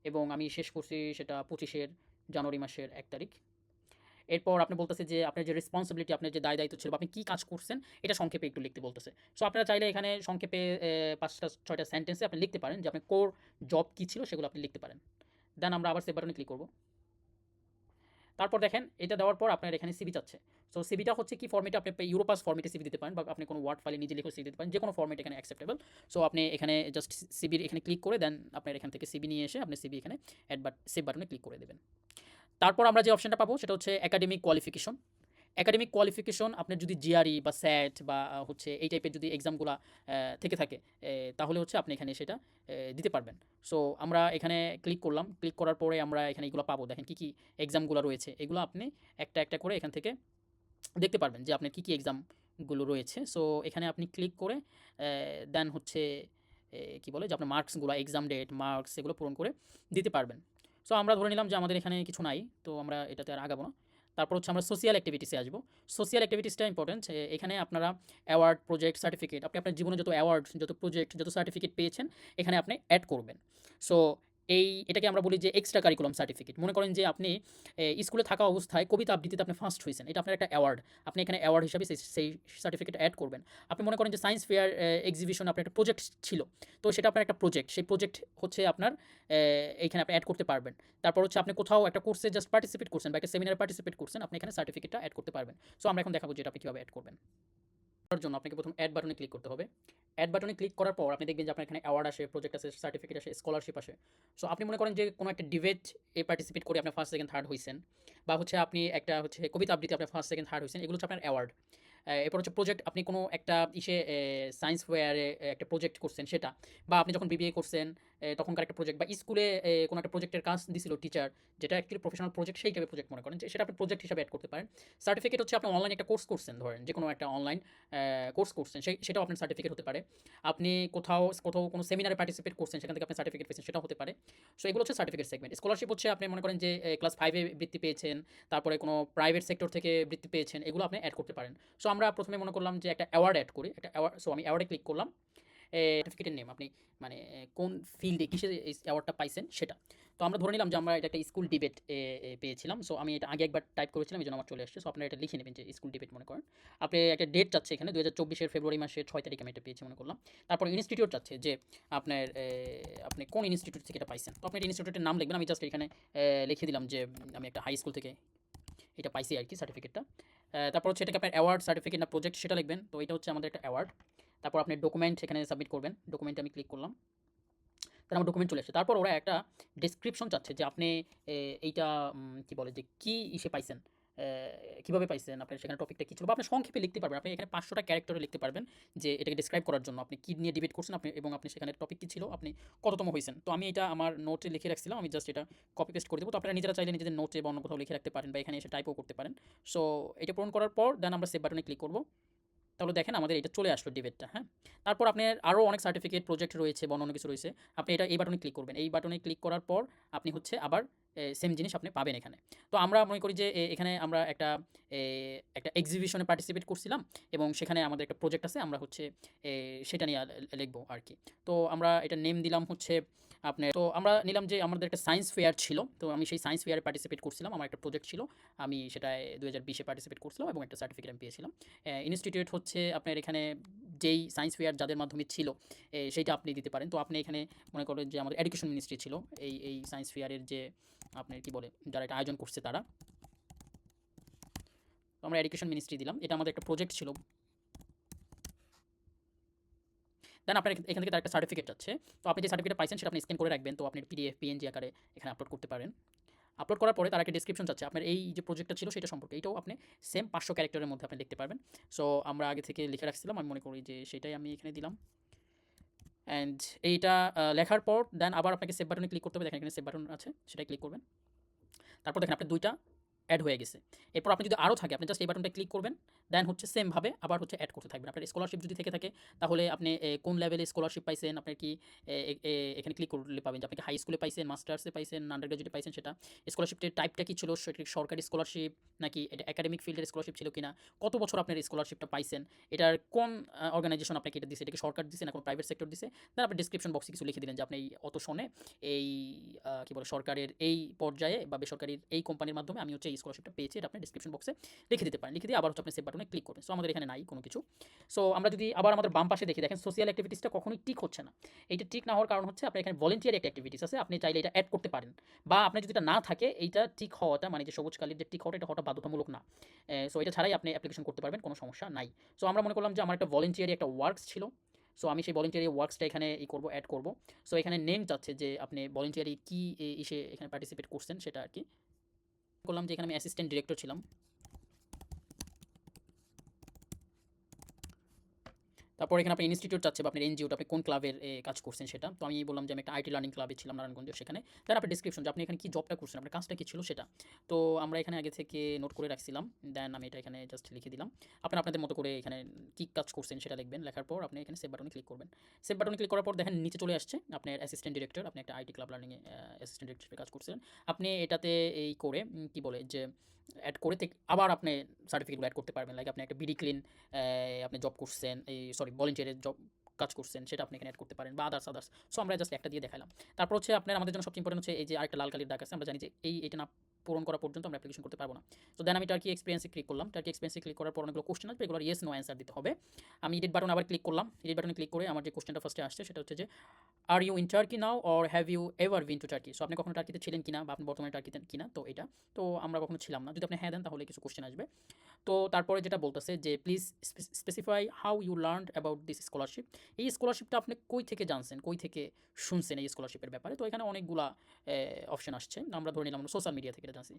এবং আমি শেষ করছি সেটা 25 জানুয়ারি মাসের 1 তারিখ। এরপর আপনি বলতেছে যে আপনার যে রেসপন্সিবিলিটি, আপনার যে দায়-দায়িত্ব ছিল বা আপনি কী কাজ করছেন, এটা সংক্ষেপে একটু লিখতে বলতেছে। সো আপনারা চাইলে এখানে সংক্ষেপে 5টা 6টা সেন্টেন্সে আপনি লিখতে পারেন যে আপনার কোর জব কী ছিল সেগুলো আপনি লিখতে পারেন। দেন আমরা আবার সেভ বাটনে ক্লিক করব। তারপর দেখেন এটা দেওয়ার পর আপনার এখানে সিভি চাচ্ছে। সো সিভিটা হচ্ছে কি ফরম্যাটে, আপনি ইউরোপাস ফরম্যাটে সিভি দিতে পারেন বা আপনি কোনো ওয়ার্ড ফাইলে নিজে লিখে সিভি দিতে পারেন, যে কোনো ফরম্যাট এখানে অ্যাকসেপ্টেবল। সো আপনি এখানে জাস্ট সিভির এখানে ক্লিক করে দেন আপনার এখান থেকে সিভি নিয়ে এসে আপনি সিভি এখানে সেভ বাটনে ক্লিক করে দেবেন। তারপর আমরা যে অপশনটা পাবো সেটা হচ্ছে একাডেমিক কোয়ালিফিকেশন। একাডেমিক কোয়ালিফিকেশন আপনার যদি জিআরই বা স্যাট বা হচ্ছে এই টাইপের যদি এক্সামগুলো থেকে থাকে, তাহলে হচ্ছে আপনি এখানে সেটা দিতে পারবেন। সো আমরা এখানে ক্লিক করলাম। ক্লিক করার পরে আমরা এখানে এগুলো পাবো। দেখেন কী কী এক্সামগুলো রয়েছে, এগুলো আপনি একটা একটা করে এখান থেকে দেখতে পারবেন যে আপনার কী কী এক্সামগুলো রয়েছে। সো এখানে আপনি ক্লিক করে দেন হচ্ছে কী বলে যে আপনার মার্কসগুলো, এক্সাম ডেট, মার্কস এগুলো পূরণ করে দিতে পারবেন। সো আমরা ধরে নিলাম যে আমাদের এখানে কিছু নাই, তো আমরা এটাতে আর আগাবো না। তারপর হচ্ছে আমরা সোশ্যাল অ্যাক্টিভিটিসে আসবো। সোশ্যাল অ্যাক্টিভিটিসটা ইম্পর্টেন্ট। এখানে আপনারা অ্যাওয়ার্ড, প্রজেক্ট, সার্টিফিকেট, আপনি আপনার জীবনে যত অ্যাওয়ার্ড, যত প্রজেক্ট, যত সার্টিফিকেট পেয়েছেন এখানে আপনি অ্যাড করবেন। সো এটাকে আমরা বলি যে এক্সট্রা কারিকুলাম সার্টিফিকেট। মনে করেন যে আপনি স্কুলে থাকা অবস্থায় কবিতা আবৃত্তিতে আপনি ফার্স্ট হয়েছেন, এটা আপনার একটা অ্যাওয়ার্ড। আপনি এখানে অ্যাওয়ার্ড হিসাবে সেই সার্টিফিকেট অ্যাড করবেন। আপনি মনে করেন যে সায়েন্স ফেয়ার এক্সিবিশন আপনার একটা প্রজেক্ট ছিল, তো সেটা আপনার একটা প্রজেক্ট, সেই প্রজেক্ট হচ্ছে আপনার এইখানে আপনি অ্যাড করতে পারবেন। তারপর হচ্ছে আপনি কোথাও একটা কোর্সে জাস্ট পার্টিসিপেট করছেন বা একটা সেমিনারে পার্টিসিপেট করছেন, আপনি এখানে সার্টিফিকেটটা অ্যাড করতে পারবেন। সো আমরা এখন দেখাবো যে এটা আপনি কীভাবে অ্যাড করবেন। করার জন্য আপনাকে প্রথম অ্যাড বাটনে ক্লিক করতে হবে। অ্যাড বাটনে ক্লিক করার পর আপনি দেখবেন যে আপনার এখানে অ্যাওয়ার্ড আসে, প্রজেক্ট আসে, সার্টিফিকেট আসে, স্কলারশিপ আসে। সো আপনি মনে করেন যে কোনো একটা ডিবেট পার্টিসিপেট করে আপনি ফার্স্ট, সেকেন্ড, থার্ড হয়েছেন, বা হচ্ছে আপনি একটা হচ্ছে কবিতা আবৃত্তি আপনি ফার্স্ট, সেকেন্ড, থার্ড হয়েছেন, এগুলো হচ্ছে আপনার অ্যাওয়ার্ড। এরপর হচ্ছে প্রজেক্ট, আপনি কোনো একটা সায়েন্স ফেয়ারে একটা প্রজেক্ট করছেন সেটা, বা আপনি যখন বিবিএ করছেন তখনকার একটা প্রজেক্ট, বা স্কুলে কোনো একটা প্রজেক্টের কাজ দিছিল টিচার, যেটা অ্যাকচুয়ালি প্রফেশনাল প্রজেক্ট, সেই টাইপের প্রজেক্ট মনে করেন যে সেটা আপনি প্রজেক্ট হিসাবে অ্যাড করতে পারেন। সার্টিফিকেট হচ্ছে আপনি অনলাইন একটা কোর্স করছেন, ধরেন যে কোনো একটা অনলাইন কোর্স করছেন, সেটাও আপনার সার্টিফিকেট হতে পারে। আপনি কোথাও কোনো সেমিনারে পার্টিসিপেট করছেন, সেখান থেকে আপনি সার্টিফিকেট পেয়েছেন, সেটাও হতে পারে। সো এগুলো হচ্ছে সার্টিফিকেট সেগমেন্ট। স্কলারশিপ হচ্ছে আপনি মনে করেন যে ক্লাস 5-এ বৃত্তি পেয়েছেন, তারপরে কোনো প্রাইভেট সেক্টর থেকে বৃত্তি পেয়েছেন, এগুলো আপনি অ্যাড করতে পারেন। সো আমরা প্রথমে মনে করলাম যে একটা অ্যাওয়ার্ড অ্যাড করি, একটা অ্যাওয়ার্ড। সো আমি অ্যাওয়ার্ডে ক্লিক করলাম। সার্টিফিকেটের নেম আপনি মানে কোন ফিল্ডে কিসে এই অ্যাওয়ার্ডটা পাইছেন সেটা। তো আমরা ধরে নিলাম যে আমরা এটা একটা স্কুল ডিবেট পেয়েছিলাম। সো আমি এটা আগে একবার টাইপ করেছিলাম, এই জন্য আমার চলে আসছে। সো আপনারা এটা লিখে নেবেন যে স্কুল ডিবেট মনে করেন। আপনি একটা ডেট চাচ্ছে এখানে 2024 ফেব্রুয়ারি মাসের 6 তারিখে আমি এটা পেয়েছি মনে করলাম। তারপর ইনস্টিটিউট চাচ্ছে যে আপনার আপনি কোন ইনস্টিটিউট থেকে এটা পাইছেন। তো আপনি ইনস্টিটিউটের নাম লিখবেন। আমি জাস্ট এখানে লিখে দিলাম যে আমি একটা হাই স্কুল থেকে এটা পাইছি আর কি সার্টিফিকেটটা। তারপর হচ্ছে এটাকে আপনার অ্যাওয়ার্ড, সার্টিফিকেট না প্রজেক্ট সেটা লিখবেন। তো এটা হচ্ছে আমাদের একটা অ্যাওয়ার্ড। তারপর আপনি ডকুমেন্ট এখানে সাবমিট করবেন। ডকুমেন্টে আমি ক্লিক করলাম। তাহলে আমার ডকুমেন্ট চলে আসছে। তারপর ওরা একটা ডেসক্রিপশন চাচ্ছে যে আপনি এইটা কী বলে যে কী ইসে পাইছেন, কীভাবে পাইছেন, আপনার সেখানে টপিকটা কী ছিল, বা আপনি সংক্ষেপে লিখতে পারবেন। আপনি এখানে 500টা ক্যারেক্টারে লিখতে পারবেন যে এটাকে ডিসক্রাইব করার জন্য আপনি কী নিয়ে ডিবেট করছেন, এবং আপনি সেখানে টপিক কী ছিল, আপনি কততম হয়েছেন। তো আমি এটা আমার নোটে লিখে রাখছিলাম, আমি জাস্ট এটা কপি পেস্ট করে দেবো। তো আপনারা নিজেরা চাইলে নিজেদের নোটে বা অন্য কোথাও লিখে রাখতে পারেন, বা এখানে এসে টাইপও করতে পারেন। সো এটা পূরণ করার পর দেন আমরা সেভ বাটনে ক্লিক করব। তাহলে দেখেন আমাদের এটা চলে আসলো ডিবেটটা, হ্যাঁ। তারপর আপনার আরও অনেক সার্টিফিকেট, প্রজেক্ট রয়েছে বা অন্য কিছু রয়েছে। আপনি এই বাটনে ক্লিক করবেন। এই বাটনে ক্লিক করার পর আপনি হচ্ছে আবার সেম জিনিস আপনি পাবেন এখানে। তো আমরা মনে করি যে এখানে আমরা একটা এক্সিবিশনে পার্টিসিপেট করছিলাম, এবং সেখানে আমাদের একটা প্রজেক্ট আছে, আমরা হচ্ছে সেটা নিয়ে লিখবো আর কি। তো আমরা এটা নেম দিলাম হচ্ছে আপনার, তো আমরা নিলাম যে আমাদের একটা সায়েন্স ফেয়ার ছিল, তো আমি সেই সায়েন্স ফেয়ারে পার্টিসিপেট করছিলাম, আমার একটা প্রজেক্ট ছিল, আমি সেটায় 2020-এ পার্টিসিপেট করছিলাম এবং একটা সার্টিফিকেট আমি পেয়েছিলাম। ইনস্টিটিউট হচ্ছে আপনার এখানে যেই সায়েন্স ফেয়ার যাদের মাধ্যমে ছিল সেইটা আপনি দিতে পারেন। তো আপনি এখানে মনে করেন যে আমাদের এডুকেশন মিনিস্ট্রি ছিল এই সায়েন্স ফেয়ারের যে আপনার কি বলে যারা এটা আয়োজন করছে তারা। তো আমরা এডুকেশন মিনিস্ট্রি দিলাম। এটা আমাদের একটা প্রজেক্ট ছিল। দেন আপনার এখান থেকে তার একটা সার্টিফিকেট চাচ্ছে। তো আপনি যে সার্টিফিকেট পাইছেন সেটা আপনি স্ক্যান করে রাখবেন। তো আপনি পিডিএফ, পিএনজি আকারে এখানে আপলোড করতে পারেন। আপলোড করার পরে তারা একটা ডেসক্রিপশন চাচ্ছে আপনার এই যে প্রজেক্টটা ছিল সেটা সম্পর্কে। এটাও আপনি সেম 500 ক্যারেক্টারের মধ্যে আপনি লিখতে পারবেন। সো আমরা আগে থেকে লিখে রাখছিলাম। আমি মনে করি যে সেটাই আমি এখানে দিলাম। অ্যান্ড এইটা লেখার পর দেন আবার আপনাকে সেভ বাটনে ক্লিক করতে হবে। দেখেন এখানে সেভ বাটন আছে, সেটাই ক্লিক করবেন। তারপর দেখেন আপনার 2টা অ্যাড হয়ে গেছে। এরপর আপনি যদি আরও থাকে আপনি জাস্ট এই বাটনটা ক্লিক করবেন। দেন হচ্ছে সেমভাবে আবার হচ্ছে অ্যাড করতে থাকবেন। আপনার স্কলারশিপ যদি থেকে থাকে তাহলে আপনি কোন লেভেলে স্কলারশিপ পাইছেন, আপনার কি এখানে ক্লিক করলে পাবেন যে আপনি কি হাই স্কুলে পাইছেন, মাস্টার্সে পাইছেন, আন্ডার গ্র্যাজুয়েটে পাইছেন সেটা। স্কলারশিপটির টাইপটা কী ছিল, সেটা সরকারি স্কলারশিপ নাকি এটা একাডেমিক ফিল্ডের স্কলারশিপ ছিল কিনা, কত বছর আপনার স্কলারশিপটা পাইছেন, এটার কোন অর্গানাইজেশন আপনাকে এটা দিছে, এটা কি সরকার দিছে না কোনো প্রাইভেট সেক্টর দিছে। দেন আপনি ডিসক্রিপশন বক্সে কিছু লিখে দিলেন যে আপনি অত সনে এই কী বলে সরকারের এই পর্যায়ে বা বেসরকারির এই কোম্পানির মাধ্যমে আমি হচ্ছে এই স্কলারশিপটা পেয়েছি, এটা আপনি ডিসক্রিপশন বক্সে লিখে দিতে পারেন। লিখে দিয়ে আবার হচ্ছে আপনি সেভ বাটনে ক্লিক করবেন। সো আমাদের এখানে নাই কোনো কিছু। সো আমরা যদি আবার আমাদের বাম পাশে দেখি, দেখেন সোশ্যাল অ্যাক্টিভিটিসটা কখনোই টিক হচ্ছে না। এইটা টিক না হওয়ার কারণ হচ্ছে আপনার এখানে ভলেন্টিয়ার একটা অ্যাক্টিভিটিস আছে, আপনি চাইলে এটা অ্যাড করতে পারেন। বা আপনার যদি এটা না থাকে এইটা টিক হওয়াটা মানে যে সবুজ কালির যে টিক হওয়াটা, এটা হওয়াটা বাধ্যতামূলক না। সো এটা ছাড়াই আপনি অ্যাপ্লিকেশন করতে পারবেন, কোনো সমস্যা নাই। সো আমরা মনে করলাম যে আমার একটা ভলেন্টিয়ারি একটা ওয়ার্কস ছিল। সো আমি সেই ভলেন্টিয়ারি ওয়ার্কসটা এখানে করব, অ্যাড করব। সো এখানে নেম চাচ্ছে যে আপনি ভলেন্টিয়ারি কী ইসে এখানে পার্টিসিপেট করছেন সেটা আর কি করলাম যে এখানে আমি অ্যাসিস্ট্যান্ট ডিরেক্টর ছিলাম। তারপর এখানে আপনার ইনস্টিটিউট চাচ্ছে বা আপনার এনজিওটা আপনি কোন ক্লাবের কাজ করছেন সেটা। তো আমি বললাম যে আমি একটা আইটি লার্নিং ক্লাবে ছিলাম নারায়ণগঞ্জে সেখানে। দেন আপনার ডিসক্রিপশন যে আপনি এখানে কি জবটা করছেন, আপনার কাজটা কী ছিল সেটা। তো আমরা এখানে আগে থেকে নোট করে রাখছিলাম। দেন আমি এটা এখানে জাস্ট লিখে দিলাম। আপনারা আপনাদের মতো করে এখানে কী কাজ করছেন সেটা লিখবেন। লেখার পর আপনি এখানে সেভ বাটনে ক্লিক করবেন। সেভ বাটনে ক্লিক করার পর দেখেন নিচে চলে আসছে আপনার অ্যাসিস্ট্যান্ট ডিরেক্টর, আপনি একটা আইটি ক্লাব লার্নিংয়ে অ্যাসিস্ট্যান্ট ডিরেক্টর হিসেবে কাজ করছিলেন। আপনি এটাতে এই করে কী বলে যে অ্যাড করে আবার আপনি সার্টিফিকেটগুলো অ্যাড করতে পারবেন। লাইক আপনি একটা বিডি ক্লিন আপনি জব করছেন, এই সরি ভলেন্টিয়ারের জব কাজ করছেন সেটা আপনি এখানে অ্যাড করতে পারেন বা আদার্স। সো আমরা জাস্ট একটা দিয়ে দেখালাম। তারপর হচ্ছে আপনার আমাদের জন্য সবচেয়ে ইম্পর্টেন্ট হচ্ছে এই যে আরেকটা লাল কালির দাগ আছে, আমরা জানি যে এইটা না পূরণ করা পর্যন্ত আমরা অ্যাপ্লিকেশন করতে পারবো না। তো দেন আমি টার্কি এক্সপিরিয়েন্সে ক্লিক করলাম। টার্কি এক্সপিরিয়েন্সে ক্লিক করার পর অনেকগুলো কোশ্চেন আসবে, এগুলোর ইয়েস নো অ্যান্সার দিতে হবে। আমি এডিট বাটন আবার ক্লিক করলাম। এডিট বাটনে ক্লিক করে আমার যে কোশ্চেনটা ফার্স্টে আসছে সেটা হচ্ছে যে are you in Turkey now or have you ever been to Turkey. So আপনি কখনো টার্কিতে ছিলেন কিনা বা আপনি বর্তমানে টার্কিতে কিনা, তো এটা তো আমরা কখনো ছিলাম না। যদি আপনি হ্যাঁ দেন তাহলে কিছু কোশ্চেন আসবে। তো তারপরে যেটা বলতেছে যে please specify how you learn about this scholarship. এই স্কলারশিপটা আপনি কই থেকে জানছেন, কই থেকে শুনছেন এই স্কলারশিপের ব্যাপারে। তো এখানে অনেকগুলা অপশন আসছে, আমরা ধরে নিলাম সোশ্যাল মিডিয়া থেকে এটা জানছি।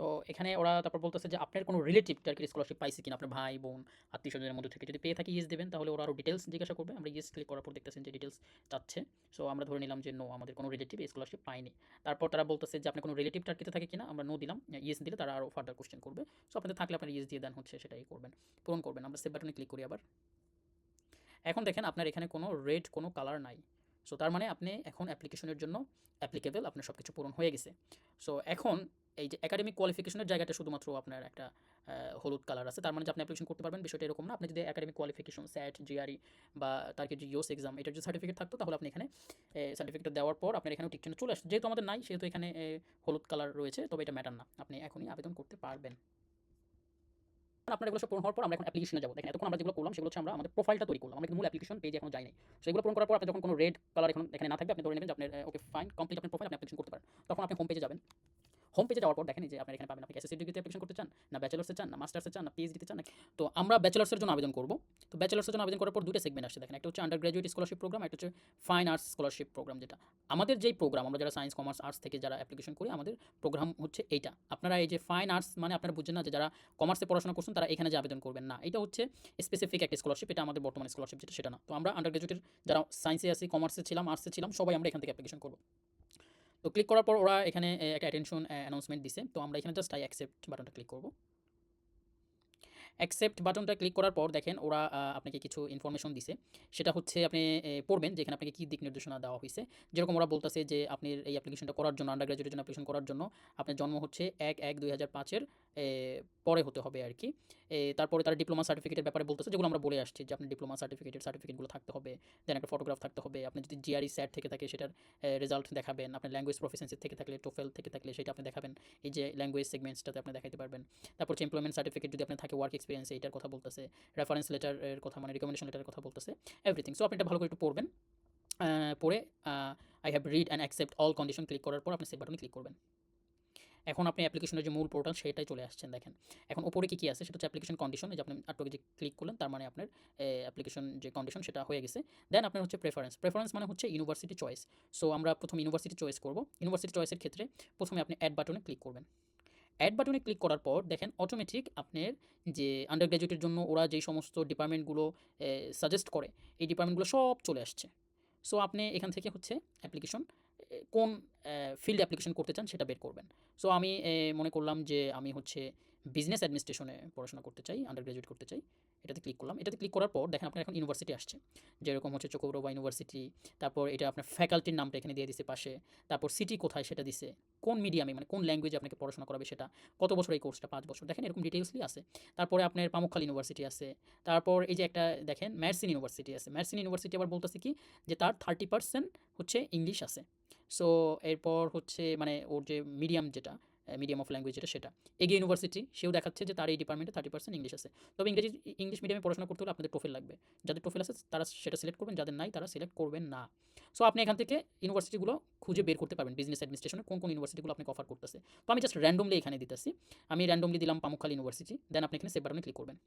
তো এখানে ওরা তারপর বলতেছে যে আপনার কোনো রিলেটিভ টার্কির স্কলারশিপ পাইছে কিনা, আপনার ভাই বোন আত্মীয় স্বজনের মধ্যে থেকে যদি পেয়ে থাকে ইয়েস দেবেন, তাহলে ওরা আরও ডিটেলস জিজ্ঞাসা করবে। আমরা ইয়েস ক্লিক করার পর দেখতেছেন যে ডিটেলস চাচ্ছে। সো আমরা ধরে নিলাম যে নো, আমাদের কোনো রিলেটিভ এই স্কলারশিপ পায়নি। তারপর তারা বলতেছে যে আপনার কোনো রিলেটিভ টার্কিতে থাকে কিনা, আমরা নো দিলাম। ইয়েস দিলে তারা আরও ফার্দার কোশ্চেন করবে। সো আপনাদের থাকলে আপনার ইয়েস দিয়ে দেন হচ্ছে সেটাই করবেন, পূরণ করবেন। আমরা সেভ বাটনে ক্লিক করি আবার। এখন দেখেন আপনার এখানে কোনো রেড কোনো কালার নাই। সো তার মানে আপনি এখন অ্যাপ্লিকেশনের জন্য অ্যাপ্লিকেবল, আপনার সব কিছু পূরণ হয়ে গেছে। সো এখন এই যে একাডেমিক কোয়ালিফিকেশনের জায়গাটা শুধুমাত্র আপনার একটা হলুদ কালার আছে, তার মানে যে আপনি অ্যাপ্লিকেশন করতে পারবেন বিষয়টা এরকম না। আপনি যদি একাডেমিক কোয়ালিফিকেশন স্যাট, জিআরই বা তার যে ইউএস এক্সাম এটার যে সার্টিফিকেট থাকতো তাহলে আপনি এখানে সার্টিফিকেটটা দেওয়ার পর আপনার এখানেও টিকচিহ্ন চলে আসছে। যেহেতু আমাদের নাই সেহেতু এখানে হলুদ কালার রয়েছে, তবে এটা ম্যাটার না, আপনি এখনই আবেদন করতে পারবেন। আপনার এগুলো সব পূরণ হওয়ার পর আমরা এখন অ্যাপ্লিকেশনে যাবো। দেখেন এতক্ষণ আমরা যেগুলো করলাম সেগুলো হচ্ছে আমরা আমাদের প্রোফাইলটা তৈরি করলাম, আমরা কিন্তু মূল অ্যাপ্লিকেশন পেজে এখনো যাই নাই। সো এগুলো পূরণ করার পর আপনি যখন কোনো রেড কালার এখানে না থাকবে, আপনি ধরে নেবেন যে আপনার ওকে ফাইন কমপ্লিট আপনার প্রোফাইল, আপনি অ্যাপ্লিকেশন করতে পারেন। তখন আপনি হোম পেজে যাবেন। হোম পেজে যাওয়ার পর দেখেন যে আপনার এখানে পাবেন আপনি এসএসসি ডিগ্রিতে অ্যাপ্লিকেশন করতে চান, না ব্যাচেলার্সে চান, না মাস্টার্সে চান, না পিএইচডিতে চান। তো আমরা ব্যাচেলার্সের জন্য আবেদন করব। তো ব্যাচেলার্সের জন্য আবেদন করার পর দুটো সেগমেন্ট আসছে দেখেন, একটা হচ্ছে আন্ডার গ্র্যাজুয়েট স্কলারশিপ প্রোগ্রাম, একটা হচ্ছে ফাইন আর্টস স্কলারশিপ প্রোগ্রাম। যেটা আমাদের যেই প্রোগ্রাম, আমরা যারা সায়েন্স কমার্স আর্টস থেকে যারা অ্যাপ্লিকেশন করি আমাদের প্রোগ্রাম হচ্ছে এইটা। আপনারা এই যে ফাইন আর্টস মানে আপনারা বুঝছেন না যে যারা কমার্সে পড়াশোনা করছেন তারা এখানে যে আবেদন করবেন না, এটা হচ্ছে স্পেসিফিক একটা স্কলারশিপ, এটা আমাদের বর্তমান স্কলারশিপ যেটা সেটা না। তো আমরা আন্ডার গ্র্যাজুয়েটের যারা সায়েন্সে আছি, কমার্সে ছিলাম, আর্টসে ছিলাম, সবাই আমরা এখান থেকে অ্যাপ্লিকেশন করব। তো ক্লিক করার পর ওরা এখানে একটা অ্যাটেনশন অ্যানাউন্সমেন্ট দিছে। তো আমরা এখানে জাস্ট অ্যাকসেপ্ট বাটনটা ক্লিক করব। অ্যাকসেপ্ট বাটনটা ক্লিক করার পর দেখেন ওরা আপনাকে কিছু ইনফরমেশন দিছে, সেটা হচ্ছে আপনি পড়বেন যে এখানে আপনাকে কী দিক নির্দেশনা দেওয়া হয়েছে। যেরকম ওরা বলতেছে যে আপনি এই অ্যাপ্লিকেশনটা করার জন্য, আন্ডার গ্র্যাজুয়েটের জন্য অ্যাপ্লিকেশন করার জন্য আপনার জন্ম হচ্ছে 1/1/2005-এর পরে হতে হবে আর কি। তারপরে তারা ডিপ্লোমা সার্টিফিকেটের ব্যাপারে বলতেছে, যেগুলো আমরা বলে আসছি যে আপনার ডিপ্লোমা সার্টিফিকেটগুলো থাকতে হবে। দেন একটা ফটোগ্রাফ থাকতে হবে। আপনি যদি জিআরই স্যাট থেকে থাকে সেটার রেজাল্ট দেখাবেন। আপনার ল্যাঙ্গুয়েজ প্রফিসিয়েন্সি থেকে থাকলে, টোফেল থেকে থাকলে সেটা আপনি দেখাবেন। এই যে ল্যাঙ্গুয়েজ সেগমেন্টসটাতে আপনি দেখাতে পারবেন। তারপর হচ্ছে এমপ্লয়মেন্ট সার্টিফিকেট যদি আপনার থাকে, ওয়ার্ক এক্সপিরিয়েন্স এইটার কথা বলতেছে, রেফারেন্স লেটারের কথা মানে রিকমেন্ডেশন লেটারের কথা বলতেছে, এভরিথিং। সো আপনি এটা ভালো করে একটু পড়বেন। পড়ে I have read and accept all condition click করার পর আপনি সেভ বাটনে ক্লিক করবেন। এখন আপনি অ্যাপ্লিকেশনের যে মূল পোর্টাল সেটাই চলে আসছেন। দেখেন এখন উপরে কী আছে, সেটা হচ্ছে অ্যাপ্লিকেশন কন্ডিশন। এই যে আপনি আটকে যে ক্লিক করলেন, তার মানে আপনার অ্যাপ্লিকেশন যে কন্ডিশন সেটা হয়ে গেছে। দেন আপনার হচ্ছে প্রেফারেন্স মানে হচ্ছে ইউনিভার্সিটি চয়েস। সো আমরা প্রথম ইউনিভার্সিটি চয়েস করব। ইউনিভার্সিটি চয়েসের ক্ষেত্রে প্রথমে আপনি অ্যাড বাটনে ক্লিক করবেন। অ্যাড বাটনে ক্লিক করার পর দেখেন অটোমেটিক আপনার যে আন্ডার গ্র্যাজুয়েটের জন্য ওরা যেই সমস্ত ডিপার্টমেন্টগুলো সাজেস্ট করে, এই ডিপার্টমেন্টগুলো সব চলে আসছে। সো আপনি এখান থেকে হচ্ছে অ্যাপ্লিকেশন কোন ফিল্ড অ্যাপ্লিকেশন করতে চান সেটা বের করবেন। সো আমি মনে করলাম যে আমি হচ্ছে বিজনেস অ্যাডমিনিস্ট্রেশনে পড়াশোনা করতে চাই, আন্ডার গ্র্যাজুয়েট করতে চাই। এটাতে ক্লিক করলাম। এটাতে ক্লিক করার পর দেখেন আপনার এখন ইউনিভার্সিটি আসছে, যেরকম হচ্ছে চকৌরবা ইউনিভার্সিটি। তারপর এটা আপনার ফ্যাকাল্টির নামটা এখানে দিয়ে দিছে পাশে। তারপর সিটি কোথায় সেটা দিছে, কোন মিডিয়ামে মানে কোন ল্যাঙ্গুয়েজে আপনাকে পড়াশোনা করাবে সেটা, কত বছর এই কোর্সটা, 5 বছর, দেখেন এরকম ডিটেলসলি আছে। তারপরে আপনার পামুকখাল ইউনিভার্সিটি আছে। তারপর এই যে একটা দেখেন ম্যারসিন ইউনিভার্সিটি আছে। ম্যারসিন ইউনিভার্সিটি আবার বলতেছে কি যে তার 30% হচ্ছে ইংলিশ আছে। সো এরপর হচ্ছে মানে ওর যে মিডিয়াম যেটা, মিডিয়াম অফ ল্যাঙ্গুয়েজ যেটা সেটা। এগিয়ে ইউনিভার্সিটি সেও দেখাচ্ছে যে তার এই ডিপার্টমেন্টে 30% ইংলিশ আছে। তবে ইংলিশ মিডিয়ামে পড়াশোনা করতে হলে আপনাদের টোফেল লাগবে। যাদের টোফেল আছে তারা সেটা সিলেক্ট করবেন, যাদের নাই তারা সিলেক্ট করবেন না। সো আপনি এখান থেকে ইউনিভার্সিটিগুলো খুঁজে বের করতে পারবেন, বিজনেস অ্যাডমিনিস্ট্রেশনে কোন ইউনিভার্সিটিগুলো আপনাকে অফার করতেছে। তো আমি জাস্ট র্যান্ডমলি এখানে দিতেছি। আমি র্যান্ডমলি দিলাম পামুকখাল ইউনিভার্সিটি। দেন আপনি এখানে সেভ বাটনে ক্লিক করবেন।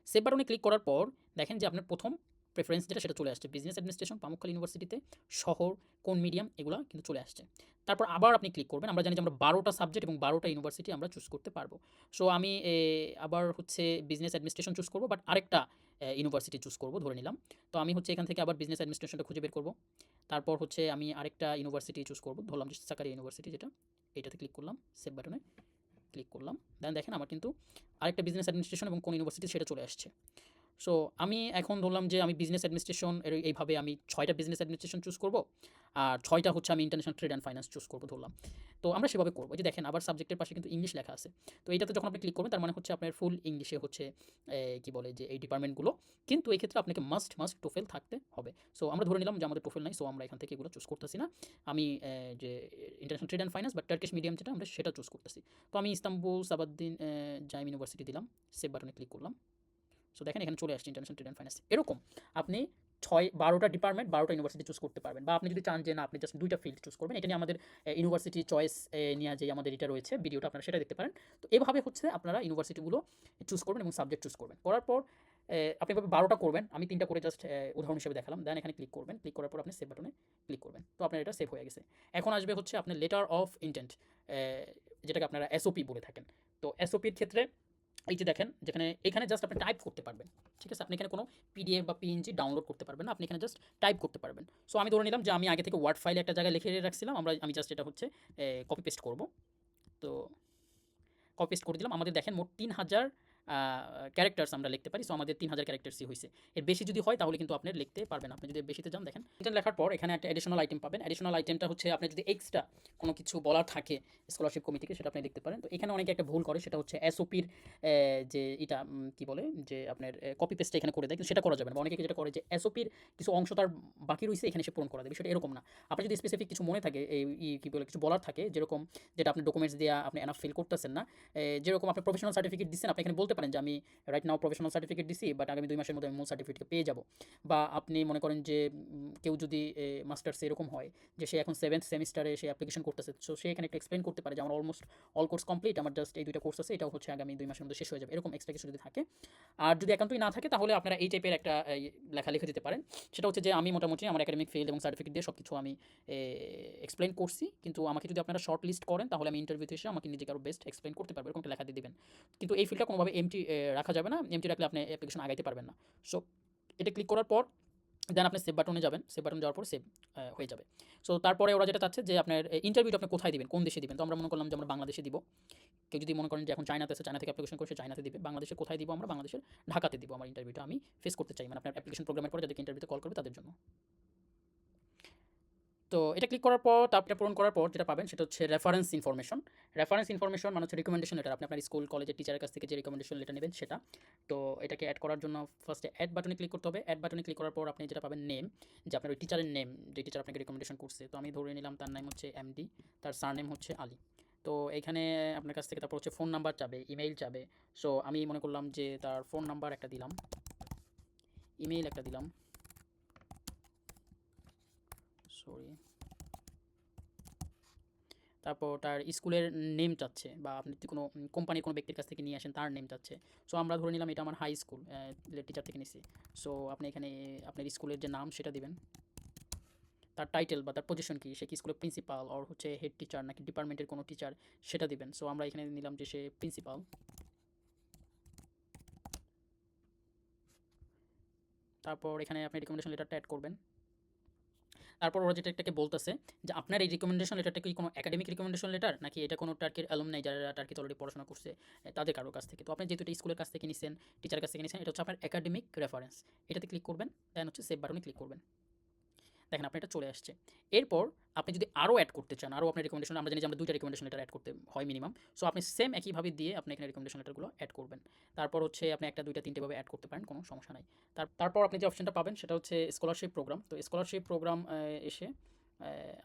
সেভ বাটনে ক্লিক করার পর দেখেন যে আপনার প্রথম প্রেফারেন্স যেটা সেটা চলে আসছে, বিজনেস অ্যাডমিনিস্ট্রেশন পামুকখাল ইউনিভার্সিটিতে, শহর, কোন মিডিয়াম, এগুলো কিন্তু চলে আসছে। তারপর আবার আপনি ক্লিক করবেন। আমরা জানি যে আমরা 12টা সাবজেক্ট এবং 12টা ইউনিভার্সিটি আমরা চুজ করতে পারবো। সো আমি আবার হচ্ছে বিজনেস অ্যাডমিনিস্ট্রেশন চুজ করবো, বাট আরেকটা ইউনিভার্সিটি চুজ করবো ধরে নিলাম। তো আমি হচ্ছে এখান থেকে আবার বিজনেস অ্যাডমিনিস্ট্রেশনটা খুঁজে বের করবো। তারপর হচ্ছে আমি আরেকটা ইউনিভার্সিটি চুজ করবো, ধরলাম যে সাকারিয়া ইউনিভার্সিটি যেটা, এইটাতে ক্লিক করলাম, সেভ বাটনে ক্লিক করলাম। দেন দেখেন আমার কিন্তু আরেকটা বিজনেস অ্যাডমিনিস্ট্রেশন এবং কোন ইউনিভার্সিটি সেটা চলে আসছে। সো আমি এখন ধরলাম যে আমি বিজনেস অ্যাডমিনিস্ট্রেশন এইভাবে আমি 6টা বিজনেস অ্যাডমিনিস্ট্রেশন চুজ করব, আর 6টা হচ্ছে আমি international trade and finance choose করবো ধরলাম। তো আমরা সেভাবে করবো। যে দেখেন আবার সাবজেক্টের পাশে কিন্তু ইংলিশ লেখা আছে। তো এইটাতে যখন আপনি ক্লিক করবেন তার মানে হচ্ছে আপনার ফুল ইংলিশে হচ্ছে কী বলে যে এই ডিপার্টমেন্টগুলো, কিন্তু এই ক্ষেত্রে আপনাকে মাস্ট টোফেল থাকতে হবে। সো আমরা ধরে নিলাম যে আমাদের টোফেল নাই, সো আমরা এখান থেকে এগুলো চুজ করতেছি না। আমি যে ইন্টারন্যাশনাল ট্রেড অ্যান্ড ফাইন্যান্স বা টার্কিশ মিডিয়াম যেটা আমরা সেটা চুজ করতেছি। তো আমি ইস্তাম্বুল সাবাদ্দিন জাইম ইউনিভার্সিটি দিলাম, সেভ বাটনে ক্লিক করলাম। সো দেখেন এখানে চলে আসছে ইন্টারন্যাশনাল ট্রেড অ্যান্ড ফাইন্যান্স। এরকম আপনি 12টা ডিপার্টমেন্ট 12টা ইউনিভার্সিটি চুজ করতে পারবেন, বা আপনি যদি চান যে না আপনি জাস্ট 2টা ফিল্ড চুজ করবেন, এটা নিয়ে আমাদের ইউনিভার্সিটি চয়েস নিয়ে যে আমাদের এটা রয়েছে ভিডিওটা, আপনারা সেটা দেখতে পারেন। তো এভাবে হচ্ছে আপনারা ইউনিভার্সিটিগুলো চুজ করবেন এবং সাবজেক্ট চুজ করবেন। করার পর আপনি এভাবে 12টা করবেন, আমি 3টা করে জাস্ট উদাহরণ হিসেবে দেখালাম। দেন এখানে ক্লিক করবেন, ক্লিক করার পর আপনি সেভ বাটনে ক্লিক করবেন। তো আপনার এটা সেভ হয়ে গেছে। এখন আসবে হচ্ছে আপনার লেটার অফ ইন্টেন্ট, যেটাকে আপনারা এসওপি বলে থাকেন। তো এসওপির ক্ষেত্রে এই যে দেখেন যেখানে এখানে জাস্ট আপনি টাইপ করতে পারবেন। ঠিক আছে, আপনি এখানে কোনো পিডিএফ বা পিএনজি ডাউনলোড করতে পারবেন না, আপনি এখানে জাস্ট টাইপ করতে পারবেন। সো আমি ধরে নিলাম যে আমি আগে থেকে ওয়ার্ড ফাইলে একটা জায়গায় লিখে রাখছিলাম, আমি জাস্ট এটা হচ্ছে কপি পেস্ট করব। তো কপি পেস্ট করে দিলাম। আমাদের দেখেন মোট 3000 ক্যারেক্টার্স আমরা লিখতে পারি। সো আমাদের 3000 ক্যারেক্টার্সই হয়েছে। এর বেশি যদি হয় তাহলে কিন্তু আপনি লিখতে পারবেন। আপনি যদি বেশিতে যান দেখেন এটা লেখার পর এখানে একটা অ্যাডিশনাল আইটেম পাবেন। অ্যাডিশনাল আইটেমটা হচ্ছে আপনি যদি এক্সট্রা কোনো কিছু বলার থাকে স্কলারশিপ কমিটিকে, সেটা আপনি লিখতে পারেন। তো এখানে অনেকে একটা ভুল করে, সেটা হচ্ছে এসওপির যে এটা কি বলে যে আপনার কপি পেস্টটা এখানে করে দেয়, কিন্তু সেটা করা যাবে না। বা অনেকে যেটা করে যে এসওপির কিছু অংশ তার বাকি রয়েছে এখানে সে পূরণ করা দেবে, সেটা এরকম না। আপনি যদি স্পেসিফিক কিছু মনে থাকে এই কি বলে কিছু বলার থাকে, যেরকম যেটা আপনি ডকুমেন্টস দিয়ে আপনি এনাফ ফিল করতেছেন না, যেরকম আপনি প্রফেশনাল সার্টিফিকেট দিচ্ছেন, আপনি এখানে বলতে পারেন যে আমি রাইট নাও প্রফেশনাল সার্টিফিকেট দিছি, বাট আগামী 2 মাসের মধ্যে আমি মূল সার্টিফিকেট পেয়ে যাব। বা আপনি মনে করেন যে কেউ যদি মাস্টার্সে এরকম হয় যে সে এখন 7th সেমিস্টারে সে অ্যাপ্লিকেশন করতেছে, সো সে এখানে একটা এক্সপ্লেন করতে পারে যে আমার অলমোস্ট অল কোর্স কমপ্লিট, আমার জাস্ট এই 2টা কোর্স আছে, এটাও হচ্ছে আগামী 2 মাসের মধ্যে শেষ হয়ে যাবে, এরকম এক্সট্রা কিছু যদি থাকে। আর যদি একান্তই না থাকে তাহলে আপনারা এই টাইপের একটা লেখা লিখে দিতে পারেন। সেটা হচ্ছে যে আমি মোটামুটি আমার একাডেমিক ফিল্ড এবং সার্টিফিকেট দিয়ে সব কিছু আমি এক্সপ্লেন করছি, কিন্তু আমাকে যদি আপনারা শর্ট লিস্ট করেন তাহলে আমি ইন্টারভিউতে এসে আমাকে নিজেকে আরও বেস্ট এক্সপ্লেন করতে পারবো, এরকম একটা লেখা দিয়ে দেবেন। কিন্তু এই ফিল্ডটা কোনোভাবে এমটি রাখা যাবে না, এমটি রাখলে আপনি অ্যাপ্লিকেশন আগাইতে পারবেন না। সো এটা ক্লিক করার পর দেন আপনি সেভ বাটনে যাবেন, সেভ বাটন যাওয়ার পর সেভ হয়ে যাবে। সো তারপরে ওরা যেটা চাচ্ছে যে আপনার ইন্টারভিউটা আপনি কোথায় দিবেন, কোন দেশে দিবেন। তো আমরা মনে করলাম যে আমরা বাংলাদেশে দিব। কেউ যদি মনে করেন যে এখন চায়নাতে আছে, চায়না থেকে অ্যাপ্লিকেশন করে সে চায়নাতে দিবে। বাংলাদেশে কোথায় দিব, আমরা বাংলাদেশের ঢাকাতে দিব। আমার ইন্টারভিউটা আমি ফেস করতে চাই, মানে আপনার অ্যাপ্লিকেশন প্রোগ্রামের পরে যাদেরকে ইন্টারভিউতে কল করবে তাদের জন্য। তো এটা ক্লিক করার পর তারপরে পূরণ করার পর যেটা পাবেন সেটা হচ্ছে রেফারেন্স ইনফরমেশন। রেফারেন্স ইনফরমেশন মানে হচ্ছে রিকমেন্ডেশন লেটার। আপনি আপনার স্কুল কলেজের টিচারের কাছ থেকে যে রিকমেন্ডেশন লেটার নেবেন সেটা। তো এটাকে অ্যাড করার জন্য ফার্স্টে অ্যাড বাটনে ক্লিক করতে হবে। অ্যাড বাটনে ক্লিক করার পর আপনি যেটা পাবেন নেম, যে আপনার ওই টিচারের নেম, যে টিচার আপনাকে রিকমেন্ডেশন করছে। তো আমি ধরে নিলাম তার নাম হচ্ছে এমডি, তার সারনেম হচ্ছে আলী। তো এইখানে আপনার কাছ থেকে তারপর হচ্ছে ফোন নাম্বার চাবে, ইমেইল চাবে। সো আমি মনে করলাম যে তার ফোন নাম্বার একটা দিলাম, ইমেইল একটা দিলাম, সরি, তারপর তার স্কুলের নেম চাচ্ছে, বা আপনি যদি কোনো কোম্পানির কোনো ব্যক্তির কাছ থেকে নিয়ে আসেন তার নেম চাচ্ছে। সো আমরা ধরে নিলাম এটা আমার হাই স্কুল টিচার থেকে নিছি। সো আপনি এখানে আপনার স্কুলের যে নাম সেটা দিবেন, তার টাইটেল বা তার পজিশন কি, সে কি স্কুলের প্রিন্সিপাল আর হচ্ছে হেড টিচার নাকি ডিপার্টমেন্টের কোনো টিচার সেটা দিবেন। সো আমরা এখানে নিলাম যে সে প্রিন্সিপাল। তারপর এখানে আপনি রিকমেন্ডেশন লেটারটা অ্যাড করবেন। তারপর ওরা যেটা এটাকে বলতেছে যে আপনার এই রিকমেন্ডেশন লেটারটা কি কোনো একাডেমিক রিকমেন্ডেশন লেটার নাকি এটা কোনো টার্কির অ্যালুমনাই যারা টার্কিতে অলরেডি পড়াশোনা করছে তাদের কারোর কাছ থেকে। তো আপনি যেহেতু এটা স্কুলের কাছ থেকে নিছেন, টিচারের কাছ থেকে নিছেন, এটা হচ্ছে আপনার একাডেমিক রেফারেন্স। এটাতে ক্লিক করবেন, দেন হচ্ছে সেভ বাটনে ক্লিক করবেন। দেখেন আপনার এটা চলে আসছে। এরপর আপনি যদি আরও অ্যাড করতে চান, আরও আপনার রিকমেন্ডেশন, আমরা জানি যে আমরা 2টা রিকমেন্ডেশন লেটার অ্যাড করতে হয় মিনিমাম। সো আপনি সেম একইভাবে দিয়ে আপনি এখানে রিকমেন্ডেশন লেটারগুলো অ্যাড করবেন। তারপর হচ্ছে আপনি 1টা 2টা 3টে ভাবে অ্যাড করতে পারেন, কোনো সমস্যা নাই। তারপর আপনি যে অপশনটা পাবেন সেটা হচ্ছে স্কলারশিপ প্রোগ্রাম। তো স্কলারশিপ প্রোগ্রাম এসে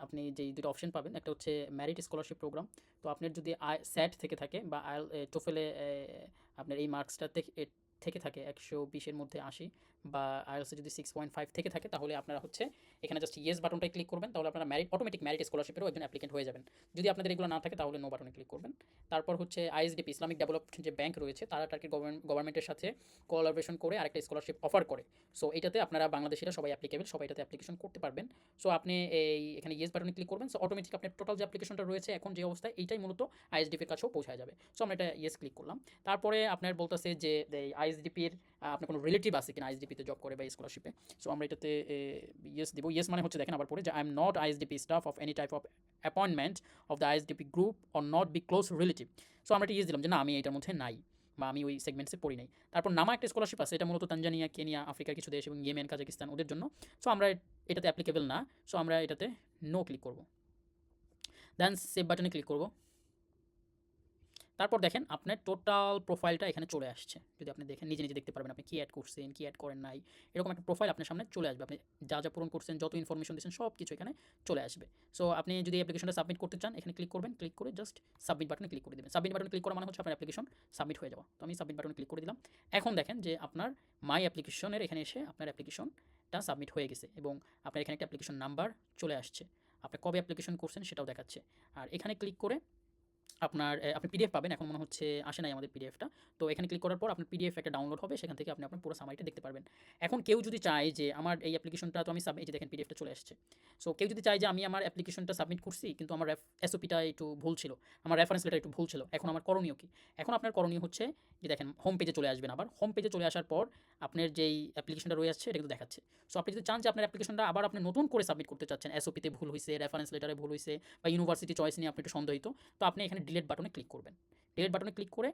আপনি যেই 2টা অপশন পাবেন, একটা হচ্ছে মেরিট স্কলারশিপ প্রোগ্রাম। তো আপনার যদি স্যাট থেকে থাকে বা টোফেলে আপনার এই মার্কসটা থেকে থাকে 120-এর মধ্যে 80, বা আইএলটিএসে যদি 6.5 থেকে থাকে, তাহলে আপনারা হচ্ছে এখানে জাস্ট ইয়েস বাটনটাই ক্লিক করবেন। তাহলে আপনারা অটোমেটিক মেরিট স্কলারশিপেরও একজন অ্যাপ্লিকেন্ট হয়ে যাবেন। যদি আপনাদের এগুলো না থাকে তাহলে নো বাটনে ক্লিক করবেন। তারপর হচ্ছে আইএসডিপি, ইসলামিক ডেভেলপমেন্ট যে ব্যাংক রয়েছে, তারা টার্কির গভর্নমেন্টের সাথে কোলাবোরেশন করে আরেকটা স্কলারশিপ অফার করে। সো এটাতে আপনারা বাংলাদেশিরা সবাই অ্যাপ্লিকেবল, সবাই এটাতে অ্যাপ্লিকেশন করতে পারবেন। সো আপনি এখানে ইয়েস বাটনে ক্লিক করবেন। সো অটোমেটিক আপনার টোটাল যে অ্যাপ্লিকেশনটা রয়েছে এখন যে অবস্থায়, এইটাই মূলত আইএসডিপির কাছেও পৌঁছায় যাবে। সো আমরা এটা ইয়েস ক্লিক করলাম। তারপরে আপনার বলতেছে যে এই আইএসডিপির আপনার কোনো রিলেটিভ আছে কিনা আইএসডিপিতে জব করে বা স্কলারশিপে। সো আমরা এটাতে ইয়েস দেবো। ইয়েস মানে হচ্ছে দেখেন আবার পরে যে I am not ISDP staff of any type of appointment of the ISDP group or not be close relative. So আমরা এটা ইয়েস দিলাম যে না, আমি এটার মধ্যে নাই বা আমি ওই সেগমেন্টসে পড়ি নাই। তারপর নামা একটা স্কলারশিপ আছে, এটা মূলত তানজানিয়া, কেনিয়া, আফ্রিকার কিছু দেশ এবং ইয়েমেন, কাজাকিস্তান ওদের জন্য। সো আমরা এটাতে অ্যাপ্লিকেবল না। সো আমরা এটাতে নো ক্লিক করব, দেন সেভ বাটনে ক্লিক করব। তারপর দেখেন আপনার টোটাল প্রোফাইলটা এখানে চলে আসছে। যদি আপনি দেখেন নিজে নিজে দেখতে পারবেন আপনি কী অ্যাড করছেন, কী অ্যাড করেন নাই, এরকম একটা প্রোফাইল আপনার সামনে চলে আসবে। আপনি যা যা পূরণ করছেন, যত ইনফরমেশন দিচ্ছেন, সব কিছু এখানে চলে আসবে। সো আপনি যদি অ্যাপ্লিকেশনটা সাবমিট করতে চান, এখানে ক্লিক করবেন, ক্লিক করে জাস্ট সাবমিট বাটনে ক্লিক করে দেবেন। সাবমিট বাটনে ক্লিক করা মানে হচ্ছে আপনার অ্যাপ্লিকেশন সাবমিট হয়ে যাওয়া। তো আমি সাবমিট বাটনে ক্লিক করে দিলাম। এখন দেখেন যে আপনার মাই অ্যাপ্লিকেশনের এখানে এসে আপনার অ্যাপ্লিকেশনটা সাবমিট হয়ে গেছে এবং আপনার এখানে একটা অ্যাপ্লিকেশন নাম্বার চলে আসছে। আপনি কবে অ্যাপ্লিকেশন করছেন সেটাও দেখাচ্ছে। আর এখানে ক্লিক করে আপনি পিডিএফ পাবেন। এখন মনে হচ্ছে আসে নাই আমাদের পিডিএফটা। তো এখানে ক্লিক করার পর আপনার পিডিএফ একটা ডাউনলোড হবে, সেখান থেকে আপনি আপনার পুরো সামারিটা দেখতে পারবেন। এখন কেউ যদি চায় যে আমার এই অ্যাপ্লিকেশনটা তো আমি এই যে দেখেন পিডিএফটা চলে আসছে। সো কেউ যদি চায় যে আমি আমার অ্যাপ্লিকেশনটা সাবমিট করছি কিন্তু আমার এসওপিটা একটু ভুল ছিল, আমার রেফারেন্স লেটার একটু ভুল ছিল, এখন আমার করণীয় কি? এখন আপনার করণীয় হচ্ছে যে দেখেন হোম পেজে চলে আসবেন। আবার হোম পেজে চলে আসার পর আপনার যেই অ্যাপ্লিকেশনটা রয়ে আসছে এটা কিন্তু দেখাচ্ছে। সো আপনি যদি চান যে আপনার অ্যাপ্লিকেশনটা আবার আপনি নতুন করে সাবমিট করতে চাচ্ছেন, এসওপিতে ভুল হয়েছে, রেফারেন্স লেটারে ভুল হয়েছে, বা ইউনিভার্সিটি চয়েস নিয়ে আপনি একটু সন্দেহিত, তো আপনি এখানে ডিলিট বাটনে ক্লিক করবেন। ডিলিট বাটনে ক্লিক করে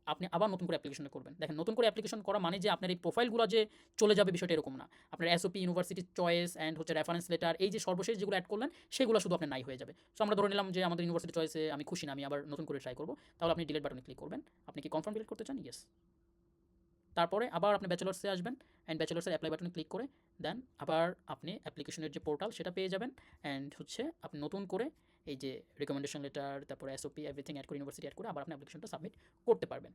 আপনি আবার নতুন করে অ্যাপ্লিকেশনটা করবেন। দেখেন নতুন করে অ্যাপ্লিকেশন করা মানে যে আপনার এই প্রোফাইলগুলো যে চলে যাবে, বিষয়টা এরকম না। আপনার এসওপি, ইউনিভার্সিটি চয়েস অ্যান্ড হচ্ছে রেফারেন্স লেটার, এই যে সর্বশেষ যেগুলো অ্যাড করলেন সেগুলো শুধু আপনার নাই হয়ে যাবে। সো আমরা ধরে নিলাম যে আমাদের ইউনিভার্সিটি চয়েসে আমি খুশি না, আমি আবার নতুন করে ট্রাই করবো। তাহলে আপনি ডিলিট বাটনে ক্লিক করবেন। আপনি কি কনফার্ম ডিলিট করতে চান? ইয়েস। তারপরে আবার আপনি ব্যাচেলার্সে আসবেন অ্যান্ড ব্যাচেলার্সের অ্যাপ্লাই বাটনে ক্লিক করে দেন আবার আপনি অ্যাপ্লিকেশনের যে পোর্টাল সেটা পেয়ে যাবেন। অ্যান্ড হচ্ছে আপনি নতুন করে এই যে রিকমেন্ডেশন লেটার, তারপরে এসওপি, এভরিথিং অ্যাড করে, ইউনিভার্সিটি অ্যাড করে আবার আপনি অ্যাপ্লিকেশনটা সাবমিট করতে পারবেন।